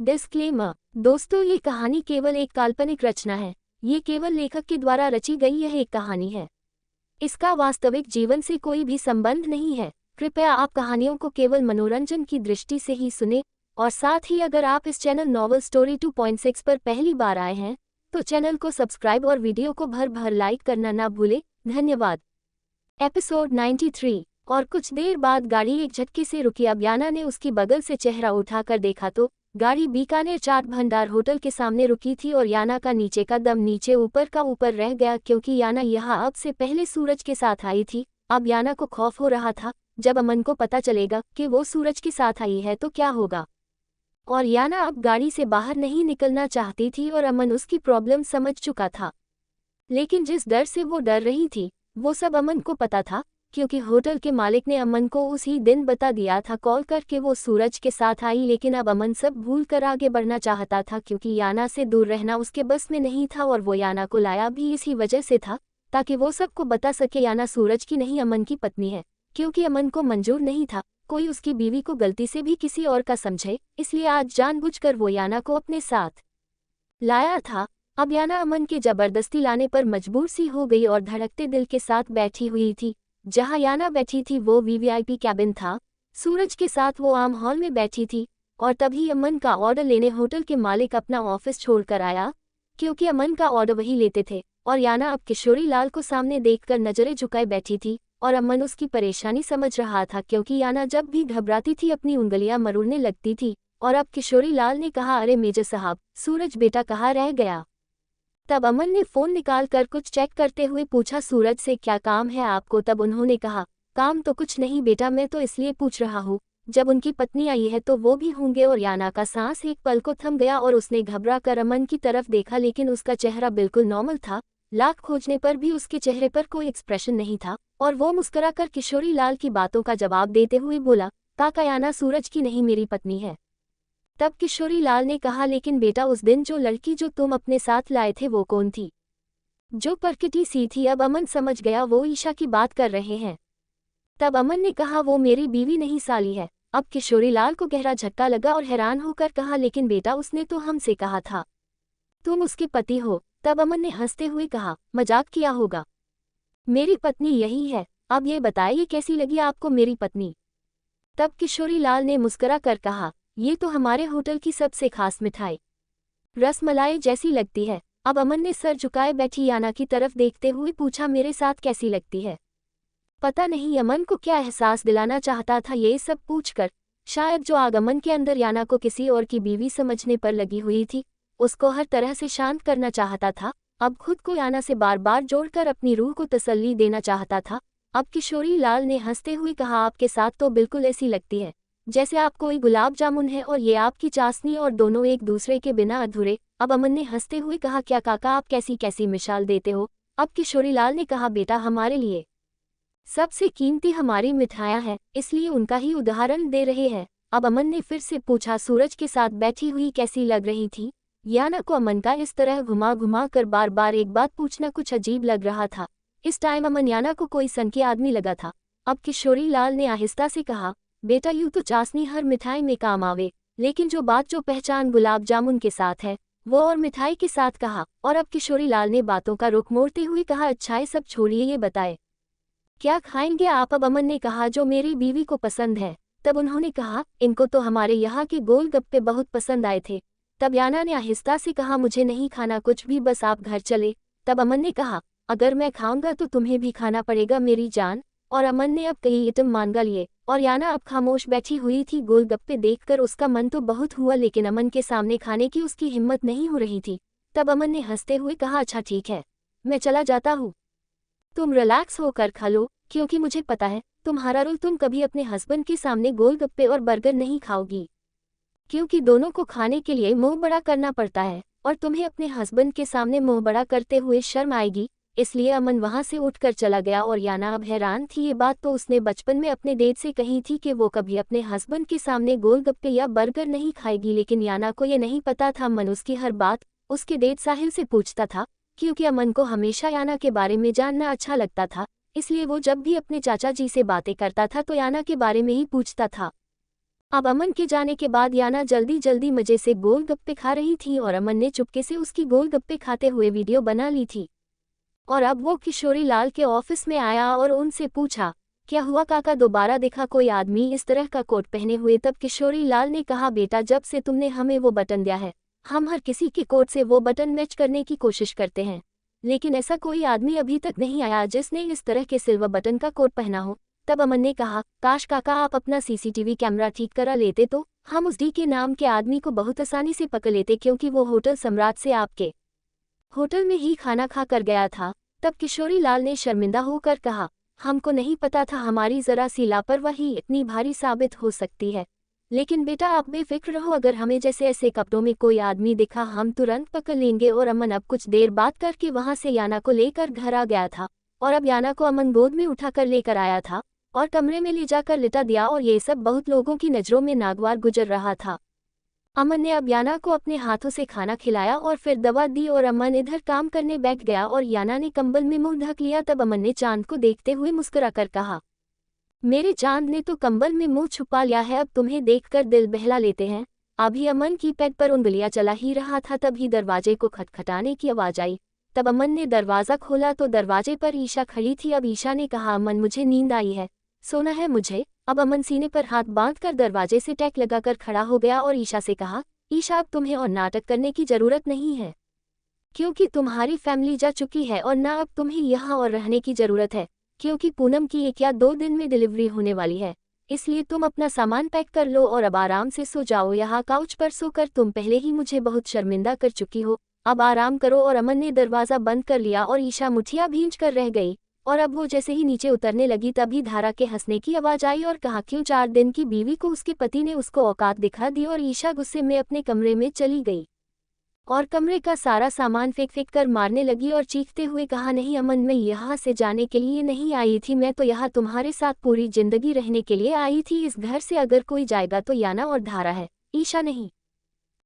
Disclaimer. दोस्तों, ये कहानी केवल एक काल्पनिक रचना है। ये केवल लेखक के द्वारा रची गई यह एक कहानी है। इसका वास्तविक जीवन से कोई भी संबंध नहीं है। कृपया आप कहानियों को केवल मनोरंजन की दृष्टि से ही सुने, और साथ ही अगर आप इस चैनल नॉवल स्टोरी 2.6 पर पहली बार आए हैं तो चैनल को सब्सक्राइब और वीडियो को भर भर लाइक करना ना भूलें। धन्यवाद। एपिसोड 93। और कुछ देर बाद गाड़ी एक झटके से रुकी। अब याना ने उसकी बगल से चेहरा उठाकर देखा तो गाड़ी बीकानेर चाट भंडार होटल के सामने रुकी थी और याना का नीचे का दम नीचे ऊपर का ऊपर रह गया, क्योंकि याना यहाँ अब से पहले सूरज के साथ आई थी। अब याना को खौफ हो रहा था, जब अमन को पता चलेगा कि वो सूरज के साथ आई है तो क्या होगा। और याना अब गाड़ी से बाहर नहीं निकलना चाहती थी और अमन उसकी प्रॉब्लम समझ चुका था। लेकिन जिस डर से वो डर रही थी वो सब अमन को पता था, क्योंकि होटल के मालिक ने अमन को उसी दिन बता दिया था कॉल करके वो सूरज के साथ आई। लेकिन अब अमन सब भूल कर आगे बढ़ना चाहता था, क्योंकि याना से दूर रहना उसके बस में नहीं था। और वो याना को लाया भी इसी वजह से था, ताकि वो सबको बता सके याना सूरज की नहीं अमन की पत्नी है। क्योंकि अमन को मंजूर नहीं था कोई उसकी बीवी को गलती से भी किसी और का समझे, इसलिए आज जानबूझकर वो याना को अपने साथ लाया था। अब याना अमन के जबरदस्ती लाने पर मजबूर सी हो गई और धड़कते दिल के साथ बैठी हुई थी। जहां याना बैठी थी वो वीवीआईपी कैबिन था। सूरज के साथ वो आम हॉल में बैठी थी। और तभी अमन का ऑर्डर लेने होटल के मालिक अपना ऑफिस छोड़कर आया, क्योंकि अमन का ऑर्डर वही लेते थे। और याना अब किशोरी लाल को सामने देखकर नजरें झुकाए बैठी थी, और अमन उसकी परेशानी समझ रहा था, क्योंकि याना जब भी घबराती थी अपनी उंगलियां मरोड़ने लगती थी। और अब किशोरी लाल ने कहा, अरे मेजर साहब, सूरज बेटा कहाँ रह गया। तब अमन ने फोन निकाल कर कुछ चेक करते हुए पूछा, सूरज से क्या काम है आपको। तब उन्होंने कहा, काम तो कुछ नहीं बेटा, मैं तो इसलिए पूछ रहा हूँ, जब उनकी पत्नी आई है तो वो भी होंगे। और याना का सांस एक पल को थम गया और उसने घबरा कर अमन की तरफ देखा, लेकिन उसका चेहरा बिल्कुल नॉर्मल था। लाख खोजने पर भी उसके चेहरे पर कोई एक्सप्रेशन नहीं था। और वो मुस्कुराकर किशोरी लाल की बातों का जवाब देते हुए बोला, काका याना सूरज की नहीं मेरी पत्नी है। तब किशोरी लाल ने कहा, लेकिन बेटा उस दिन जो लड़की जो तुम अपने साथ लाए थे वो कौन थी, जो परकिटी सी थी। अब अमन समझ गया वो ईशा की बात कर रहे हैं। तब अमन ने कहा, वो मेरी बीवी नहीं साली है। अब किशोरी लाल को गहरा झटका लगा और हैरान होकर कहा, लेकिन बेटा उसने तो हमसे कहा था तुम उसके पति हो। तब अमन ने हंसते हुए कहा, मजाक किया होगा, मेरी पत्नी यही है। अब ये बताइए कैसी लगी आपको मेरी पत्नी। तब किशोरी लाल ने मुस्कुरा कर कहा, ये तो हमारे होटल की सबसे खास मिठाई रसमलाई जैसी लगती है। अब अमन ने सर झुकाए बैठी याना की तरफ देखते हुए पूछा, मेरे साथ कैसी लगती है। पता नहीं अमन को क्या एहसास दिलाना चाहता था ये सब पूछकर। शायद जो आग अमन के अंदर याना को किसी और की बीवी समझने पर लगी हुई थी, उसको हर तरह से शांत करना चाहता था। अब खुद को याना से बार बार जोड़कर अपनी रूह को तसल्ली देना चाहता था। अब किशोरी लाल ने हंसते हुए कहा, आपके साथ तो बिल्कुल ऐसी लगती है जैसे आप कोई गुलाब जामुन है और ये आपकी चाशनी, और दोनों एक दूसरे के बिना अधूरे। अब अमन ने हंसते हुए कहा, क्या काका आप कैसी कैसी मिसाल देते हो। अब किशोरी लाल ने कहा, बेटा हमारे लिए सबसे कीमती हमारी मिठाइयाँ हैं, इसलिए उनका ही उदाहरण दे रहे हैं। अब अमन ने फिर से पूछा, सूरज के साथ बैठी हुई कैसी लग रही थी। याना को अमन का इस तरह घुमा घुमा कर बार बार एक बात पूछना कुछ अजीब लग रहा था। इस टाइम अमन याना को कोई सनकी आदमी लगा था। अब किशोरी लाल ने आहिस्ता से कहा, बेटा यूं तो चाशनी हर मिठाई में काम आवे, लेकिन जो बात जो पहचान गुलाब जामुन के साथ है वो और मिठाई के साथ कहा। और अब किशोरी लाल ने बातों का रुख मोड़ते हुए कहा, अच्छा ये सब छोड़िए, ये बताए क्या खाएंगे आप। अब अमन ने कहा, जो मेरी बीवी को पसंद है। तब उन्होंने कहा, इनको तो हमारे यहाँ के गोलगप्पे बहुत पसंद आए थे। तब याना ने आहिस्ता से कहा, मुझे नहीं खाना कुछ भी, बस आप घर चले। तब अमन ने कहा, अगर मैं खाऊंगा तो तुम्हें भी खाना पड़ेगा मेरी जान। और अमन ने अब कई आइटम मांगा लिए, और याना अब खामोश बैठी हुई थी। गोलगप्पे देखकर उसका मन तो बहुत हुआ, लेकिन अमन के सामने खाने की उसकी हिम्मत नहीं हो रही थी। तब अमन ने हंसते हुए कहा, अच्छा ठीक है, मैं चला जाता हूँ, तुम रिलैक्स होकर खा लो, क्योंकि मुझे पता है तुम्हारा रूल, तुम कभी अपने हस्बैंड के सामने गोलगप्पे और बर्गर नहीं खाओगी, क्योंकि दोनों को खाने के लिए मुंह बड़ा करना पड़ता है, और तुम्हें अपने हस्बैंड के सामने मुंह बड़ा करते हुए शर्म आएगी। इसलिए अमन वहां से उठकर चला गया। और याना अब हैरान थी, ये बात तो उसने बचपन में अपने डेड से कही थी कि वो कभी अपने हस्बैंड के सामने गोलगप्पे या बर्गर नहीं खाएगी। लेकिन याना को ये नहीं पता था अमन उसकी हर बात उसके डेड साहिल से पूछता था, क्योंकि अमन को हमेशा याना के बारे में जानना अच्छा लगता था। इसलिए वो जब भी अपने चाचा जी से बातें करता था तो याना के बारे में ही पूछता था। अब अमन के जाने के बाद याना जल्दी जल्दी मजे से गोलगप्पे खा रही थी और अमन ने चुपके से उसकी गोलगप्पे खाते हुए वीडियो बना ली थी। और अब वो किशोरी लाल के ऑफिस में आया और उनसे पूछा, क्या हुआ काका, दोबारा देखा कोई आदमी इस तरह का कोट पहने हुए? तब किशोरी लाल ने कहा, बेटा जब से तुमने हमें वो बटन दिया है हम हर किसी के कोट से वो बटन मैच करने की कोशिश करते हैं, लेकिन ऐसा कोई आदमी अभी तक नहीं आया जिसने इस तरह के सिल्वर बटन का कोट पहना हो। तब अमन ने कहा, काश काका आप अपना सीसीटीवी कैमरा ठीक करा लेते तो हम उस डी के नाम के आदमी को बहुत आसानी से पकड़ लेते, क्योंकि वो होटल सम्राट से आपके होटल में ही खाना खा कर गया था। तब किशोरी लाल ने शर्मिंदा होकर कहा, हमको नहीं पता था हमारी जरा सी लापरवाही इतनी भारी साबित हो सकती है, लेकिन बेटा आप बेफिक्र रहो, अगर हमें जैसे ऐसे कपड़ों में कोई आदमी दिखा हम तुरंत पकड़ लेंगे। और अमन अब कुछ देर बात करके वहां से याना को लेकर घर आ गया था और अब याना को अमन गोद में उठाकर लेकर आया था और कमरे में ले जाकर लिटा दिया और ये सब बहुत लोगों की नज़रों में नागवार गुजर रहा था। अमन ने अब याना को अपने हाथों से खाना खिलाया और फिर दवा दी और अमन इधर काम करने बैठ गया और याना ने कंबल में मुंह ढक लिया। तब अमन ने चांद को देखते हुए मुस्कुराकर कहा, मेरे चांद ने तो कंबल में मुंह छुपा लिया है, अब तुम्हें देखकर दिल बहला लेते हैं। अभी अमन की पैड पर उंगलियां चला ही रहा था तभी दरवाजे को खटखटाने की आवाज आई। तब अमन ने दरवाज़ा खोला तो दरवाजे पर ईशा खड़ी थी। अब ईशा ने कहा, अमन मुझे नींद आई है, सोना है मुझे। अब अमन सीने पर हाथ बांधकर दरवाजे से टैक लगाकर खड़ा हो गया और ईशा से कहा, ईशा अब तुम्हें और नाटक करने की जरूरत नहीं है, क्योंकि तुम्हारी फैमिली जा चुकी है और ना अब तुम्हें यहाँ और रहने की जरूरत है, क्योंकि पूनम की 1 या 2 दिन में डिलीवरी होने वाली है। इसलिए तुम अपना सामान पैक कर लो और अब आराम से सो जाओ, यहाँ काउच पर सोकर तुम पहले ही मुझे बहुत शर्मिंदा कर चुकी हो, अब आराम करो। और अमन ने दरवाज़ा बंद कर लिया और ईशा मुठिया भींच कर रह गई। और अब वो जैसे ही नीचे उतरने लगी तभी धारा के हंसने की आवाज़ आई और कहा, क्यों 4 दिन की बीवी को उसके पति ने उसको औकात दिखा दी। और ईशा गुस्से में अपने कमरे में चली गई और कमरे का सारा सामान फेंक फेंक कर मारने लगी और चीखते हुए कहा, नहीं अमन, मैं यहाँ से जाने के लिए नहीं आई थी, मैं तो यहाँ तुम्हारे साथ पूरी जिंदगी रहने के लिए आई थी। इस घर से अगर कोई जाएगा तो याना और धारा है, ईशा नहीं।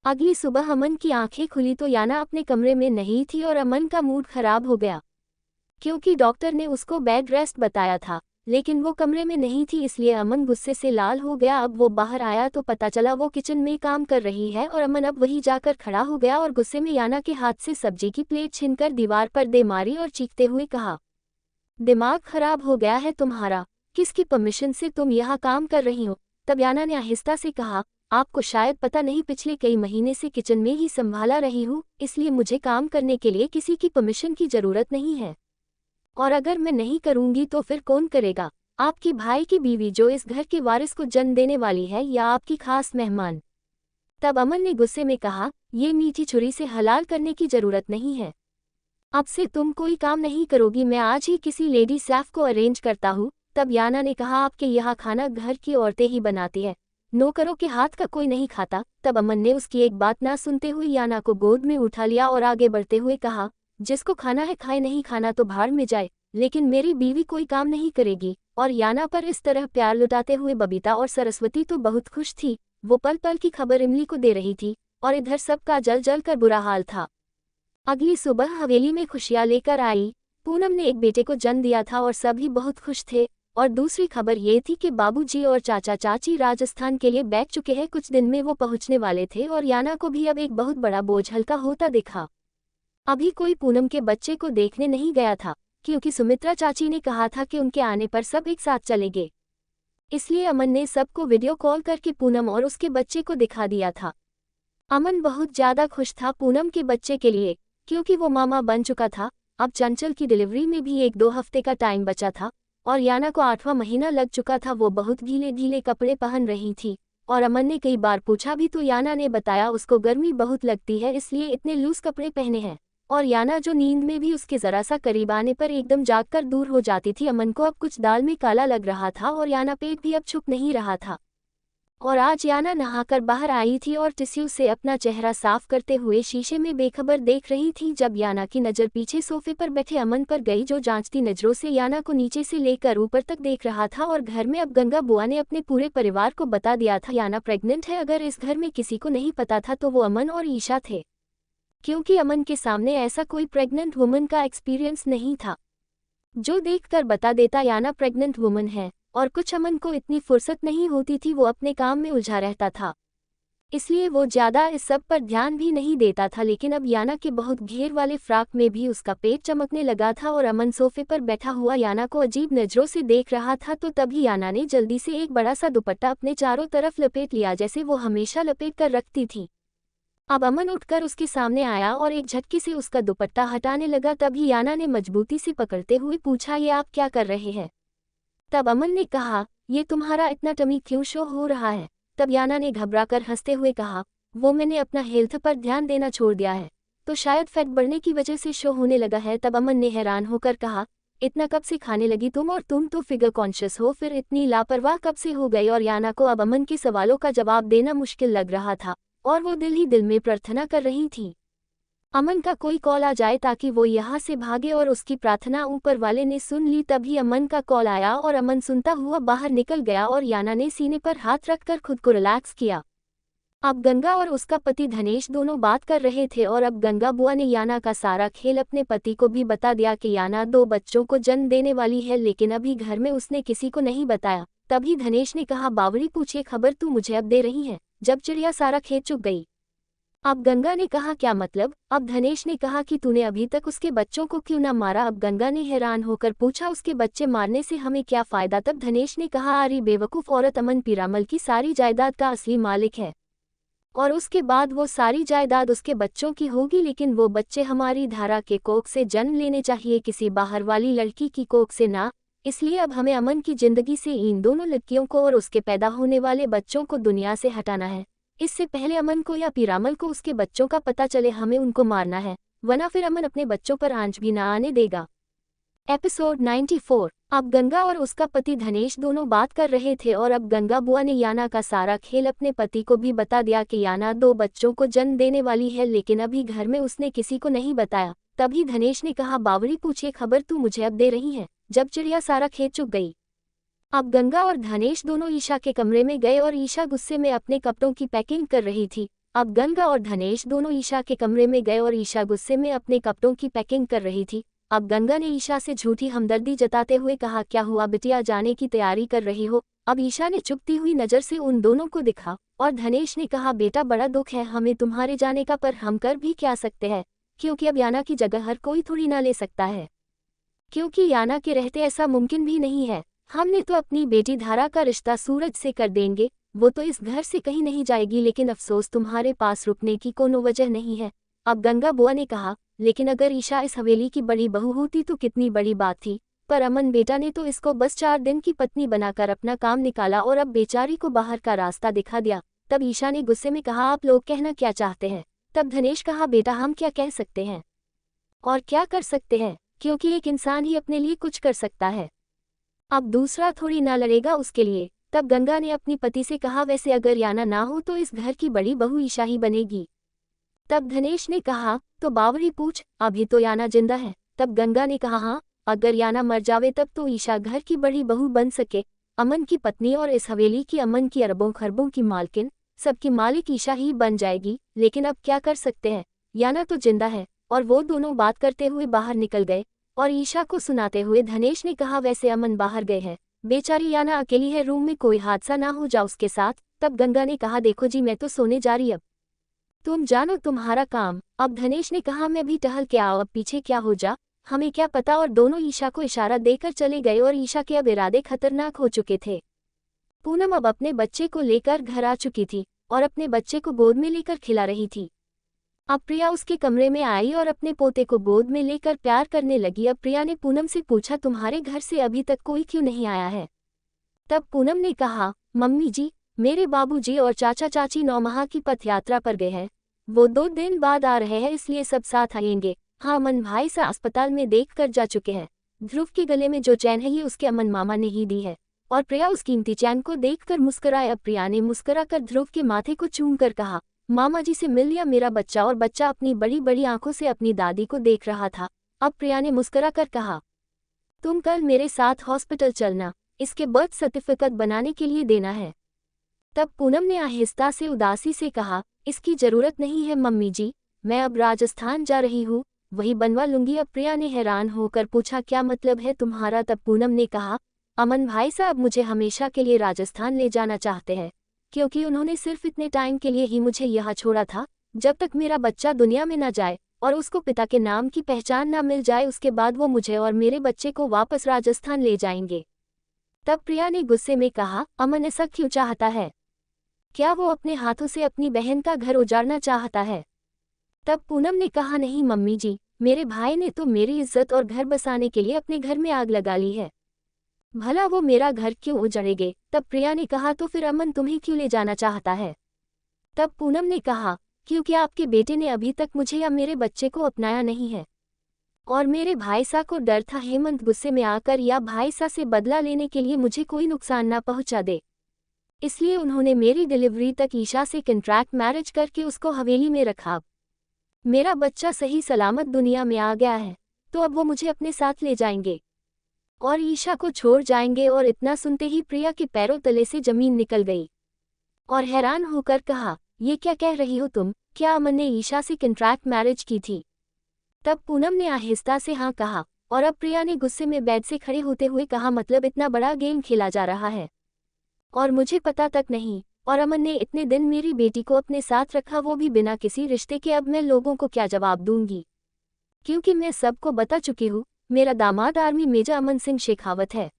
अगली सुबह अमन की आंखें खुली तो याना अपने कमरे में नहीं थी और अमन का मूड खराब हो गया, क्योंकि डॉक्टर ने उसको बेड रेस्ट बताया था, लेकिन वो कमरे में नहीं थी, इसलिए अमन गुस्से से लाल हो गया। अब वो बाहर आया तो पता चला वो किचन में काम कर रही है और अमन अब वहीं जाकर खड़ा हो गया और गुस्से में याना के हाथ से सब्जी की प्लेट छीनकर दीवार पर दे मारी और चीखते हुए कहा, दिमाग खराब हो गया है तुम्हारा, किसकी परमिशन से तुम यहाँ काम कर रही हो? तब याना ने आहिस्ता से कहा, आपको शायद पता नहीं, पिछले कई महीने से किचन में ही संभाला रही हूँ, इसलिए मुझे काम करने के लिए किसी की परमिशन की जरूरत नहीं है, और अगर मैं नहीं करूंगी तो फिर कौन करेगा? आपकी भाई की बीवी जो इस घर के वारिस को जन्म देने वाली है, या आपकी खास मेहमान? तब अमन ने गुस्से में कहा, ये मीठी छुरी से हलाल करने की जरूरत नहीं है, अब से तुम कोई काम नहीं करोगी, मैं आज ही किसी लेडी शेफ को अरेंज करता हूँ। तब याना ने कहा, आपके यहाँ खाना घर की औरतें ही बनाती है, नौकरों के हाथ का कोई नहीं खाता। तब अमन ने उसकी एक बात ना सुनते हुए याना को गोद में उठा लिया और आगे बढ़ते हुए कहा, जिसको खाना है खाए, नहीं खाना तो भाड़ में जाए, लेकिन मेरी बीवी कोई काम नहीं करेगी। और याना पर इस तरह प्यार लुटाते हुए बबीता और सरस्वती तो बहुत खुश थी, वो पल पल की खबर इमली को दे रही थी और इधर सबका जल जल कर बुरा हाल था। अगली सुबह हवेली में खुशियां लेकर आई, पूनम ने एक बेटे को जन्म दिया था और सभी बहुत खुश थे। और दूसरी खबर ये थी कि बाबूजी और चाचा चाची राजस्थान के लिए बैठ चुके हैं, कुछ दिन में वो पहुंचने वाले थे और याना को भी अब एक बहुत बड़ा बोझ हल्का होता दिखा। अभी कोई पूनम के बच्चे को देखने नहीं गया था, क्योंकि सुमित्रा चाची ने कहा था कि उनके आने पर सब एक साथ चलेंगे, इसलिए अमन ने सबको वीडियो कॉल करके पूनम और उसके बच्चे को दिखा दिया था। अमन बहुत ज़्यादा खुश था पूनम के बच्चे के लिए, क्योंकि वो मामा बन चुका था। अब चंचल की डिलीवरी में भी 1-2 हफ्ते का टाइम बचा था और याना को 8वां महीना लग चुका था। वो बहुत ढीले ढीले कपड़े पहन रही थी और अमन ने कई बार पूछा भी तो याना ने बताया उसको गर्मी बहुत लगती है, इसलिए इतने लूज कपड़े पहने हैं। और याना जो नींद में भी उसके ज़रा सा करीब आने पर एकदम जागकर दूर हो जाती थी। अमन को अब कुछ दाल में काला लग रहा था और याना पेट भी अब छुप नहीं रहा था। और आज याना नहाकर बाहर आई थी और टिश्यू से अपना चेहरा साफ करते हुए शीशे में बेखबर देख रही थी, जब याना की नज़र पीछे सोफे पर बैठे अमन पर गई, जो जांचती नज़रों से याना को नीचे से लेकर ऊपर तक देख रहा था। और घर में अब गंगा बुआ ने अपने पूरे परिवार को बता दिया था याना प्रेग्नेंट है। अगर इस घर में किसी को नहीं पता था तो वो अमन और ईशा थे, क्योंकि अमन के सामने ऐसा कोई प्रेग्नेंट वुमन का एक्सपीरियंस नहीं था जो देखकर बता देता याना प्रेग्नेंट वुमन है। और कुछ अमन को इतनी फुर्सत नहीं होती थी, वो अपने काम में उलझा रहता था, इसलिए वो ज़्यादा इस सब पर ध्यान भी नहीं देता था। लेकिन अब याना के बहुत घेर वाले फ्रॉक में भी उसका पेट चमकने लगा था और अमन सोफे पर बैठा हुआ याना को अजीब नज़रों से देख रहा था। तो तभी याना ने जल्दी से एक बड़ा सा दुपट्टा अपने चारों तरफ लपेट लिया, जैसे वो हमेशा लपेट कर रखती थी। अब अमन उठकर उसके सामने आया और एक झटके से उसका दुपट्टा हटाने लगा। तभी याना ने मजबूती से पकड़ते हुए पूछा, ये आप क्या कर रहे हैं? तब अमन ने कहा, ये तुम्हारा इतना टमी क्यों शो हो रहा है? तब याना ने घबराकर हंसते हुए कहा, वो मैंने अपना हेल्थ पर ध्यान देना छोड़ दिया है, तो शायद फैट बढ़ने की वजह से शो होने लगा है। तब अमन ने हैरान होकर कहा, इतना कब से खाने लगी तुम, और तुम तो फिगर कॉन्शियस हो, फिर इतनी लापरवाह कब से हो गई? और याना को अब अमन के सवालों का जवाब देना मुश्किल लग रहा था और वो दिल ही दिल में प्रार्थना कर रही थी, अमन का कोई कॉल आ जाए ताकि वो यहाँ से भागे, और उसकी प्रार्थना ऊपर वाले ने सुन ली। तभी अमन का कॉल आया और अमन सुनता हुआ बाहर निकल गया और याना ने सीने पर हाथ रखकर खुद को रिलैक्स किया। अब गंगा और उसका पति धनेश दोनों बात कर रहे थे और अब गंगा बुआ ने याना का सारा खेल अपने पति को भी बता दिया कि याना 2 बच्चों को जन्म देने वाली है, लेकिन अभी घर में उसने किसी को नहीं बताया। तभी धनेश ने कहा, बावड़ी पूछिए खबर तू मुझे अब दे रही है, जब चिड़िया सारा खेत चुग गई। अब गंगा ने कहा, क्या मतलब? अब धनेश ने कहा कि तूने अभी तक उसके बच्चों को क्यों ना मारा? अब गंगा ने हैरान होकर पूछा, उसके बच्चे मारने से हमें क्या फायदा? तब धनेश ने कहा, अरे बेवकूफ़ औरत, अमन पीरामल की सारी जायदाद का असली मालिक है और उसके बाद वो सारी जायदाद उसके बच्चों की होगी, लेकिन वो बच्चे हमारी धारा के कोख से जन्म लेने चाहिए, किसी बाहर वाली लड़की की कोख से ना। इसलिए अब हमें अमन की जिंदगी से इन दोनों लड़कियों को और उसके पैदा होने वाले बच्चों को दुनिया से हटाना है। इससे पहले अमन को या पीरामल को उसके बच्चों का पता चले, हमें उनको मारना है, वरना फिर अमन अपने बच्चों पर आंच भी ना आने देगा। एपिसोड 94। अब गंगा और उसका पति धनेश दोनों बात कर रहे थे और अब गंगा बुआ ने याना का सारा खेल अपने पति को भी बता दिया कि याना 2 बच्चों को जन्म देने वाली है, लेकिन अभी घर में उसने किसी को नहीं बताया। तभी धनेश ने कहा, बावड़ी पूछिए खबर तू मुझे अब दे रही है, जब चिड़िया सारा खेत चुग गई। अब गंगा और धनेश दोनों ईशा के कमरे में गए और ईशा गुस्से में अपने कपड़ों की पैकिंग कर रही थी। अब गंगा और धनेश दोनों ईशा के कमरे में गए और ईशा गुस्से में अपने कपड़ों की पैकिंग कर रही थी। अब गंगा ने ईशा से झूठी हमदर्दी जताते हुए कहा, क्या हुआ बिटिया, जाने की तैयारी कर रही हो? अब ईशा ने चुभती हुई नज़र से उन दोनों को दिखा और धनेश ने कहा, बेटा बड़ा दुख है हमें तुम्हारे जाने का, पर हम कर भी क्या सकते हैं, क्योंकि अब याना की जगह हर कोई थोड़ी ना ले सकता है, क्योंकि याना के रहते ऐसा मुमकिन भी नहीं है। हमने तो अपनी बेटी धारा का रिश्ता सूरज से कर देंगे, वो तो इस घर से कहीं नहीं जाएगी, लेकिन अफसोस तुम्हारे पास रुकने की कोनो वजह नहीं है। अब गंगा बुआ ने कहा, लेकिन अगर ईशा इस हवेली की बड़ी बहू होती तो कितनी बड़ी बात थी, पर अमन बेटा ने तो इसको बस 4 दिन की पत्नी बनाकर अपना काम निकाला और अब बेचारी को बाहर का रास्ता दिखा दिया। तब ईशा ने गुस्से में कहा, आप लोग कहना क्या चाहते हैं? तब धनेश कहा, बेटा हम क्या कह सकते हैं और क्या कर सकते हैं, क्योंकि एक इंसान ही अपने लिए कुछ कर सकता है, अब दूसरा थोड़ी ना लड़ेगा उसके लिए। तब गंगा ने अपनी पति से कहा, वैसे अगर याना ना हो तो इस घर की बड़ी बहू ईशा ही बनेगी। तब धनेश ने कहा, तो बावरी पूछ, अभी तो याना जिंदा है। तब गंगा ने कहा, हाँ, अगर याना मर जावे तब तो ईशा घर की बड़ी बहू बन सके, अमन की पत्नी और इस हवेली की, अमन की अरबों खरबों की मालकिन, सबकी मालिक ईशा ही बन जाएगी। लेकिन अब क्या कर सकते हैं, याना तो जिंदा है। और वो दोनों बात करते हुए बाहर निकल गए और ईशा को सुनाते हुए धनेश ने कहा, वैसे अमन बाहर गए हैं, बेचारी याना अकेली है रूम में, कोई हादसा ना हो जाए उसके साथ। तब गंगा ने कहा, देखो जी मैं तो सोने जा रही, अब तुम जानो तुम्हारा काम। अब धनेश ने कहा, मैं भी टहल के आओ, अब पीछे क्या हो जा हमें क्या पता। और दोनों ईशा को इशारा देकर चले गए और ईशा के अब इरादे खतरनाक हो चुके थे। पूनम अब अपने बच्चे को लेकर घर आ चुकी थी और अपने बच्चे को गोद में लेकर खिला रही थी। अब प्रिया उसके कमरे में आई और अपने पोते को गोद में लेकर प्यार करने लगी। अब प्रिया ने पूनम से पूछा, तुम्हारे घर से अभी तक कोई क्यों नहीं आया है? तब पूनम ने कहा, मम्मी जी, मेरे बाबूजी और चाचा चाची 9 माह की पथ यात्रा पर गए हैं, वो 2 दिन बाद आ रहे हैं, इसलिए सब साथ आएंगे। हाँ, अमन भाई से अस्पताल में देख कर जा चुके हैं। ध्रुव के गले में जो चैन है ये उसके अमन मामा ने ही दी है। और प्रिया उस कीमती चैन को देखकर मुस्कुराए। अब प्रिया ने मुस्कुराकर ध्रुव के माथे को चूम कर कहा, मामा जी से मिल लिया मेरा बच्चा। और बच्चा अपनी बड़ी बड़ी आंखों से अपनी दादी को देख रहा था। अब प्रिया ने मुस्कुराकर कहा, तुम कल मेरे साथ हॉस्पिटल चलना, इसके बर्थ सर्टिफिकेट बनाने के लिए देना है। तब पूनम ने आहिस्ता से उदासी से कहा, इसकी जरूरत नहीं है मम्मी जी, मैं अब राजस्थान जा रही हूँ, वही बनवा लूंगी। अब प्रिया ने हैरान होकर पूछा, क्या मतलब है तुम्हारा? तब पूनम ने कहा, अमन भाई साहब मुझे हमेशा के लिए राजस्थान ले जाना चाहते हैं, क्योंकि उन्होंने सिर्फ इतने टाइम के लिए ही मुझे यहाँ छोड़ा था, जब तक मेरा बच्चा दुनिया में न जाए और उसको पिता के नाम की पहचान न मिल जाए। उसके बाद वो मुझे और मेरे बच्चे को वापस राजस्थान ले जाएंगे। तब प्रिया ने गुस्से में कहा, अमन ऐसा क्यों चाहता है? क्या वो अपने हाथों से अपनी बहन का घर उजाड़ना चाहता है? तब पूनम ने कहा, नहीं मम्मी जी, मेरे भाई ने तो मेरी इज्जत और घर बसाने के लिए अपने घर में आग लगा ली है, भला वो मेरा घर क्यों उजड़ेंगे? तब प्रिया ने कहा, तो फिर अमन तुम्हें क्यों ले जाना चाहता है? तब पूनम ने कहा, क्योंकि आपके बेटे ने अभी तक मुझे या मेरे बच्चे को अपनाया नहीं है और मेरे भाईसा को डर था हेमंत गुस्से में आकर या भाईसा से बदला लेने के लिए मुझे कोई नुकसान ना पहुंचा दे, इसलिए उन्होंने मेरी डिलीवरी तक ईशा से कॉन्ट्रैक्ट मैरिज करके उसको हवेली में रखा। मेरा बच्चा सही सलामत दुनिया में आ गया है, तो अब वो मुझे अपने साथ ले जाएंगे और ईशा को छोड़ जाएंगे। और इतना सुनते ही प्रिया के पैरों तले से जमीन निकल गई और हैरान होकर कहा, ये क्या कह रही हो तुम? क्या अमन ने ईशा से कॉन्ट्रैक्ट मैरिज की थी? तब पूनम ने आहिस्ता से हाँ कहा और अब प्रिया ने गुस्से में बेड से खड़े होते हुए कहा, मतलब इतना बड़ा गेम खेला जा रहा है और मुझे पता तक नहीं, और अमन ने इतने दिन मेरी बेटी को अपने साथ रखा, वो भी बिना किसी रिश्ते के। अब मैं लोगों को क्या जवाब दूंगी, क्योंकि मैं सबको बता चुकी हूँ, मेरा दामाद आर्मी मेजर अमन सिंह शेखावत है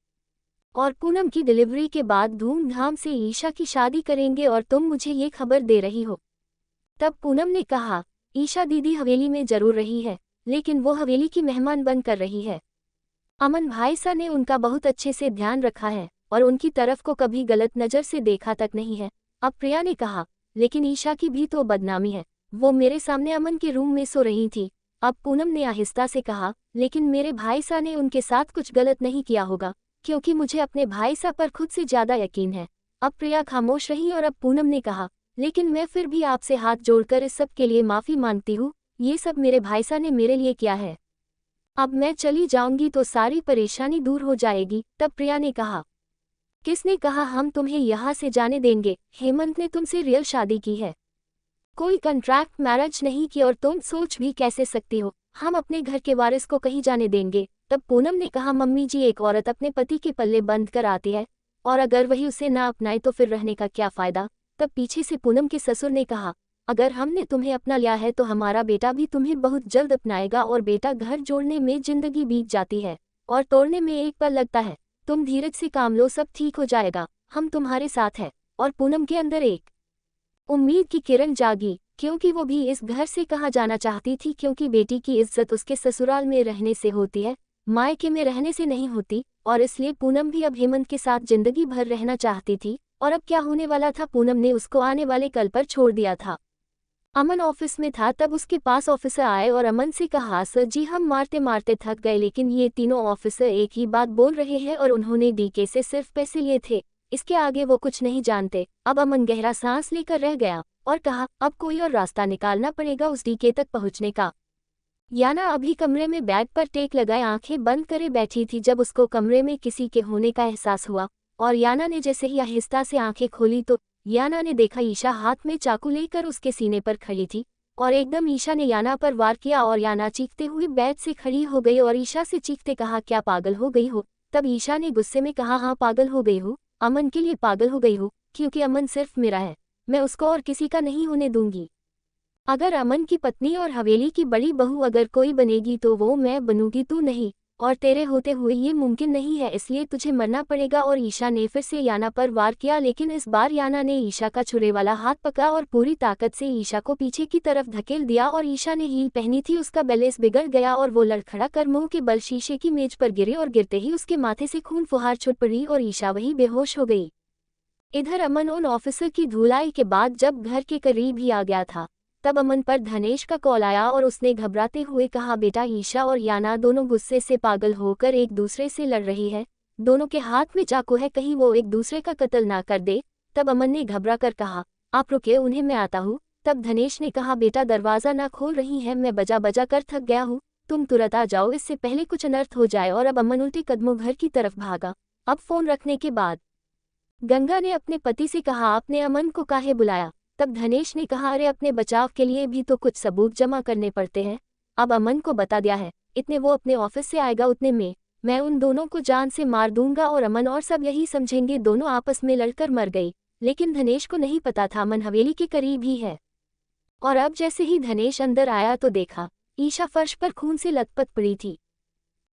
और पूनम की डिलीवरी के बाद धूमधाम से ईशा की शादी करेंगे और तुम मुझे ये खबर दे रही हो। तब पूनम ने कहा, ईशा दीदी हवेली में जरूर रही है, लेकिन वो हवेली की मेहमान बन कर रही है। अमन भाईसा ने उनका बहुत अच्छे से ध्यान रखा है और उनकी तरफ को कभी गलत नज़र से देखा तक नहीं है। अब प्रिया ने कहा, लेकिन ईशा की भी तो बदनामी है, वो मेरे सामने अमन के रूम में सो रही थी। अब पूनम ने आहिस्ता से कहा, लेकिन मेरे भाईसा ने उनके साथ कुछ गलत नहीं किया होगा, क्योंकि मुझे अपने भाईसा पर खुद से ज़्यादा यकीन है। अब प्रिया खामोश रही और अब पूनम ने कहा, लेकिन मैं फिर भी आपसे हाथ जोड़कर इस सब के लिए माफ़ी मांगती हूँ, ये सब मेरे भाईसा ने मेरे लिए किया है। अब मैं चली जाऊंगी तो सारी परेशानी दूर हो जाएगी। तब प्रिया ने कहा, किसने कहा हम तुम्हें यहाँ से जाने देंगे? हेमंत ने तुमसे रियल शादी की है, कोई कॉन्ट्रैक्ट मैरिज नहीं की, और तुम सोच भी कैसे सकती हो हम अपने घर के वारिस को कहीं जाने देंगे? तब पूनम ने कहा, मम्मी जी, एक औरत अपने पति के पल्ले बंद कर आती है और अगर वही उसे ना अपनाए तो फिर रहने का क्या फ़ायदा? तब पीछे से पूनम के ससुर ने कहा, अगर हमने तुम्हें अपना लिया है तो हमारा बेटा भी तुम्हें बहुत जल्द अपनाएगा, और बेटा घर जोड़ने में जिंदगी बीत जाती है और तोड़ने में एक पल लगता है। तुम धीरज से काम लो, सब ठीक हो जाएगा, हम तुम्हारे साथ हैं। और पूनम के अंदर एक उम्मीद की किरण जागी, क्योंकि वो भी इस घर से कहाँ जाना चाहती थी, क्योंकि बेटी की इज्जत उसके ससुराल में रहने से होती है, मायके में रहने से नहीं होती, और इसलिए पूनम भी अब हेमंत के साथ जिंदगी भर रहना चाहती थी। और अब क्या होने वाला था, पूनम ने उसको आने वाले कल पर छोड़ दिया था। अमन ऑफिस में था, तब उसके पास ऑफिसर आए और अमन से कहा, सर जी हम मारते मारते थक गए, लेकिन ये तीनों ऑफिसर एक ही बात बोल रहे हैं और उन्होंने डीके से सिर्फ पैसे लिए थे, इसके आगे वो कुछ नहीं जानते। अब अमन गहरा सांस लेकर रह गया और कहा, अब कोई और रास्ता निकालना पड़ेगा उस डीके तक पहुंचने का। याना अभी कमरे में बैग पर टेक लगाए आंखें बंद करे बैठी थी जब उसको कमरे में किसी के होने का एहसास हुआ, और याना ने जैसे ही आहिस्ता से आंखें खोली तो याना ने देखा ईशा हाथ में चाकू लेकर उसके सीने पर खड़ी थी, और एकदम ईशा ने याना पर वार किया और याना चीखते हुए बेड से खड़ी हो गई और ईशा से चीखते कहा, क्या पागल हो गई हो? तब ईशा ने गुस्से में कहा, हाँ पागल हो गई हूँ, अमन के लिए पागल हो गई हूँ, क्योंकि अमन सिर्फ मेरा है, मैं उसको और किसी का नहीं होने दूंगी। अगर अमन की पत्नी और हवेली की बड़ी बहू अगर कोई बनेगी तो वो मैं बनूंगी, तू नहीं, और तेरे होते हुए ये मुमकिन नहीं है, इसलिए तुझे मरना पड़ेगा। और ईशा ने फिर से याना पर वार किया, लेकिन इस बार याना ने ईशा का छुरे वाला हाथ पकड़ा और पूरी ताकत से ईशा को पीछे की तरफ धकेल दिया, और ईशा ने हील पहनी थी, उसका बैलेंस बिगड़ गया और वो लड़खड़ा कर मुंह के बल शीशे की मेज पर गिरे, और गिरते ही उसके माथे से खून फुहार छूट पड़ी और ईशा वही बेहोश हो गई। इधर अमन उन ऑफिसर की धुलाई के बाद जब घर के करीब ही आ गया था, तब अमन पर धनेश का कॉल आया और उसने घबराते हुए कहा, बेटा ईशा और याना दोनों गुस्से से पागल होकर एक दूसरे से लड़ रही है, दोनों के हाथ में चाकू है, कहीं वो एक दूसरे का कत्ल ना कर दे। तब अमन ने घबरा कर कहा, आप रुकिए, उन्हें मैं आता हूँ। तब धनेश ने कहा, बेटा दरवाज़ा ना खोल रही है, मैं बजा बजा कर थक गया हूँ, तुम तुरंत आ जाओ, इससे पहले कुछ अनर्थ हो जाए। और अब अमन उल्टे कदमों घर की तरफ भागा। अब फोन रखने के बाद गंगा ने अपने पति से कहा, आपने अमन को काहे बुलाया? तब धनेश ने कहा, अरे अपने बचाव के लिए भी तो कुछ सबूत जमा करने पड़ते हैं, अब अमन को बता दिया है, इतने वो अपने ऑफिस से आएगा, उतने में मैं उन दोनों को जान से मार दूंगा और अमन और सब यही समझेंगे दोनों आपस में लड़कर मर गई। लेकिन धनेश को नहीं पता था अमन हवेली के करीब ही है। और अब जैसे ही धनेश अंदर आया तो देखा ईशा फर्श पर खून से लथपथ पड़ी थी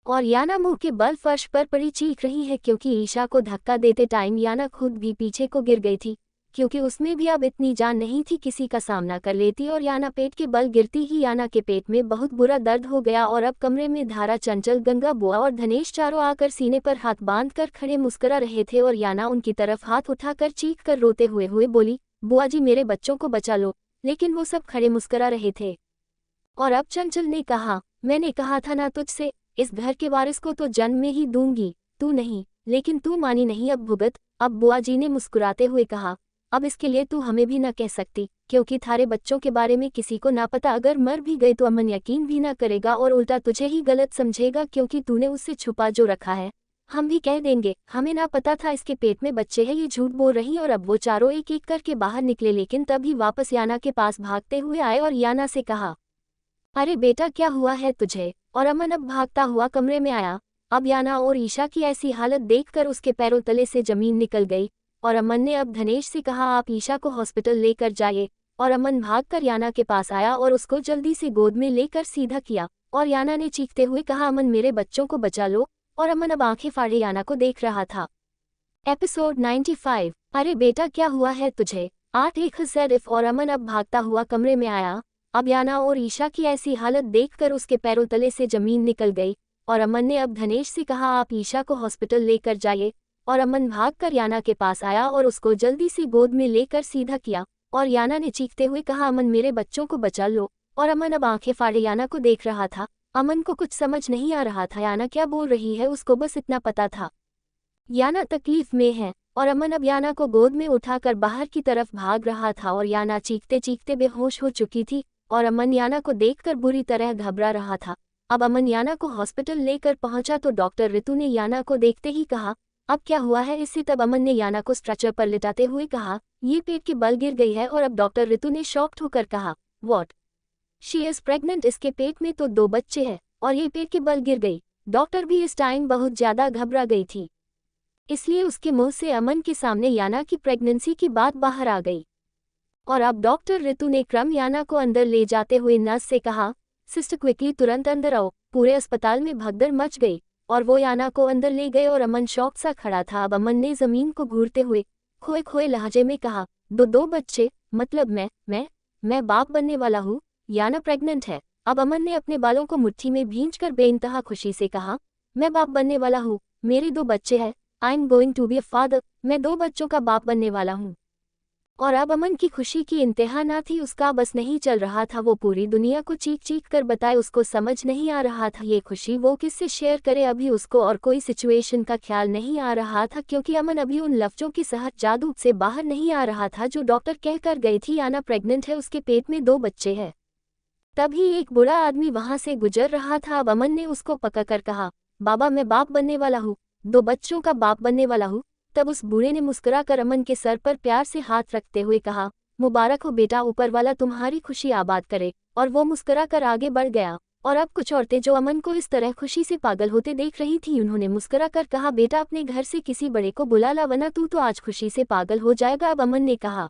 और याना मुंह के बल फर्श पर पड़ी चीख रही है, क्योंकि ईशा को धक्का देते टाइम याना खुद भी पीछे को गिर गई थी, क्योंकि उसमें भी अब इतनी जान नहीं थी किसी का सामना कर लेती। और याना पेट के बल गिरती ही याना के पेट में बहुत बुरा दर्द हो गया और अब कमरे में धारा, चंचल, गंगा, बुआ और धनेश चारों आकर सीने पर हाथ बांध कर खड़े मुस्कुरा रहे थे और याना उनकी तरफ हाथ उठाकर चीख कर रोते हुए बोली, बुआ जी मेरे बच्चों को बचा लो। लेकिन वो सब खड़े मुस्कुरा रहे थे। और अब चंचल ने कहा, मैंने कहा था ना तुझसे, इस घर के वारिस को तो जन्म में ही दूंगी, तू नहीं। लेकिन तू मानी नहीं, अब भुगत। अब बुआ जी ने मुस्कुराते हुए कहा, अब इसके लिए तू हमें भी न कह सकती, क्योंकि थारे बच्चों के बारे में किसी को ना पता। अगर मर भी गए तो अमन यकीन भी ना करेगा और उल्टा तुझे ही गलत समझेगा, क्योंकि तूने उससे छुपा जो रखा है। हम भी कह देंगे हमें ना पता था इसके पेट में बच्चे हैं, ये झूठ बोल रही। और अब वो चारों एक एक करके बाहर निकले, लेकिन तभी वापस याना के पास भागते हुए आए और याना से कहा, अरे बेटा क्या हुआ है तुझे। और अमन अब भागता हुआ कमरे में आया। अब याना और ईशा की ऐसी हालत देखकर उसके पैरों तले से जमीन निकल गई और अमन ने अब धनेश से कहा, आप ईशा को हॉस्पिटल लेकर जाइए। और अमन भागकर याना के पास आया और उसको जल्दी से गोद में लेकर सीधा किया और याना ने चीखते हुए कहा, अमन मेरे बच्चों को बचा लो। और अमन अब आंखें फाड़े याना को देख रहा था। एपिसोड 95। अरे बेटा क्या हुआ है तुझे। 8 और अमन अब भागता हुआ कमरे में आया। अब याना और ईशा की ऐसी हालत देखकर उसके पैरों तले से जमीन निकल गई और अमन ने अब धनेश से कहा, आप ईशा को हॉस्पिटल लेकर जाइए। और अमन भागकर याना के पास आया और उसको जल्दी से गोद में लेकर सीधा किया और याना ने चीखते हुए कहा, अमन मेरे बच्चों को बचा लो। और अमन अब आंखें फाड़े याना को देख रहा था। अमन को कुछ समझ नहीं आ रहा था याना क्या बोल रही है, उसको बस इतना पता था याना तकलीफ में है। और अमन अब याना को गोद में उठाकर बाहर की तरफ भाग रहा था और याना चीखते चीखते बेहोश हो चुकी थी और अमन याना को देखकर बुरी तरह घबरा रहा था। अब अमन याना को हॉस्पिटल लेकर पहुंचा तो डॉक्टर ऋतु ने याना को देखते ही कहा, अब क्या हुआ है इससे। तब अमन ने याना को स्ट्रेचर पर लिटाते हुए कहा, ये पेट के बल गिर गई है। और अब डॉक्टर ऋतु ने शॉक्ड होकर कहा, व्हाट, शी इज प्रेग्नेंट, इसके पेट में तो 2 बच्चे हैं और ये पेट के बल गिर गई। डॉक्टर भी इस टाइम बहुत ज्यादा घबरा गई थी, इसलिए उसके मुंह से अमन के सामने याना की प्रेगनेंसी की बात बाहर आ गई। और अब डॉक्टर ऋतु ने क्रम याना को अंदर ले जाते हुए नर्स से कहा, सिस्टर क्विकली तुरंत अंदर आओ। पूरे अस्पताल में भगदड़ मच गई और वो याना को अंदर ले गए और अमन शौक सा खड़ा था। अब अमन ने जमीन को घूरते हुए खोए खोए लहजे में कहा, दो बच्चे, मतलब मैं बाप बनने वाला हूँ। याना प्रेग्नेंट है। अब अमन ने अपने बालों को मुट्ठी में भींचकर बेइंतहा खुशी से कहा, मैं बाप बनने वाला हूँ, मेरे 2 बच्चे हैं, I am going to be a father, मैं 2 बच्चों का बाप बनने वाला हूँ। और अब अमन की खुशी की इंतहा ना थी, उसका बस नहीं चल रहा था वो पूरी दुनिया को चीख चीख कर बताए। उसको समझ नहीं आ रहा था ये खुशी वो किससे शेयर करे। अभी उसको और कोई सिचुएशन का ख्याल नहीं आ रहा था, क्योंकि अमन अभी उन लफ्जों की सहज जादू से बाहर नहीं आ रहा था जो डॉक्टर कहकर गई थी, याना प्रेग्नेंट है, उसके पेट में 2 बच्चे हैं। तभी एक बूढ़ा आदमी वहां से गुजर रहा था। अब अमन ने उसको पकड़कर कहा, बाबा मैं बाप बनने वाला हूँ, 2 बच्चों का बाप बनने वाला हूँ। तब उस बूढ़े ने मुस्कुराकर अमन के सर पर प्यार से हाथ रखते हुए कहा, मुबारक हो बेटा, ऊपर वाला तुम्हारी खुशी आबाद करे। और वो मुस्कुराकर आगे बढ़ गया। और अब कुछ औरतें जो अमन को इस तरह खुशी से पागल होते देख रही थी, उन्होंने मुस्कुराकर कहा, बेटा अपने घर से किसी बड़े को बुला ला, वरना तू तो आज खुशी से पागल हो जाएगा। अब अमन ने कहा,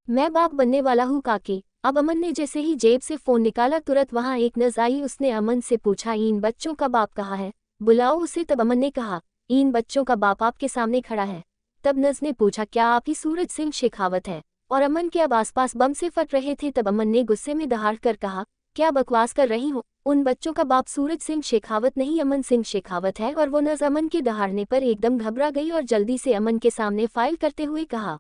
मैं बाप बनने वाला हूँ काकी। अब अमन ने जैसे ही जेब से फोन निकाला, तुरंत वहाँ एक नर्स आई। उसने अमन से पूछा, इन बच्चों का बाप कहाँ है, बुलाओ उसे। तब अमन ने कहा, इन बच्चों का बाप आपके सामने खड़ा है। तब नर्स ने पूछा, क्या आप ही सूरज सिंह शेखावत है। और अमन के अब आसपास बम से फट रहे थे। तब अमन ने गुस्से में दहाड़ कर कहा, क्या बकवास कर रही हो, उन बच्चों का बाप सूरज सिंह शेखावत नहीं, अमन सिंह शेखावत है। और वो नर्स अमन के दहाड़ने पर एकदम घबरा गई और जल्दी से अमन के सामने फाइल करते हुए कहा,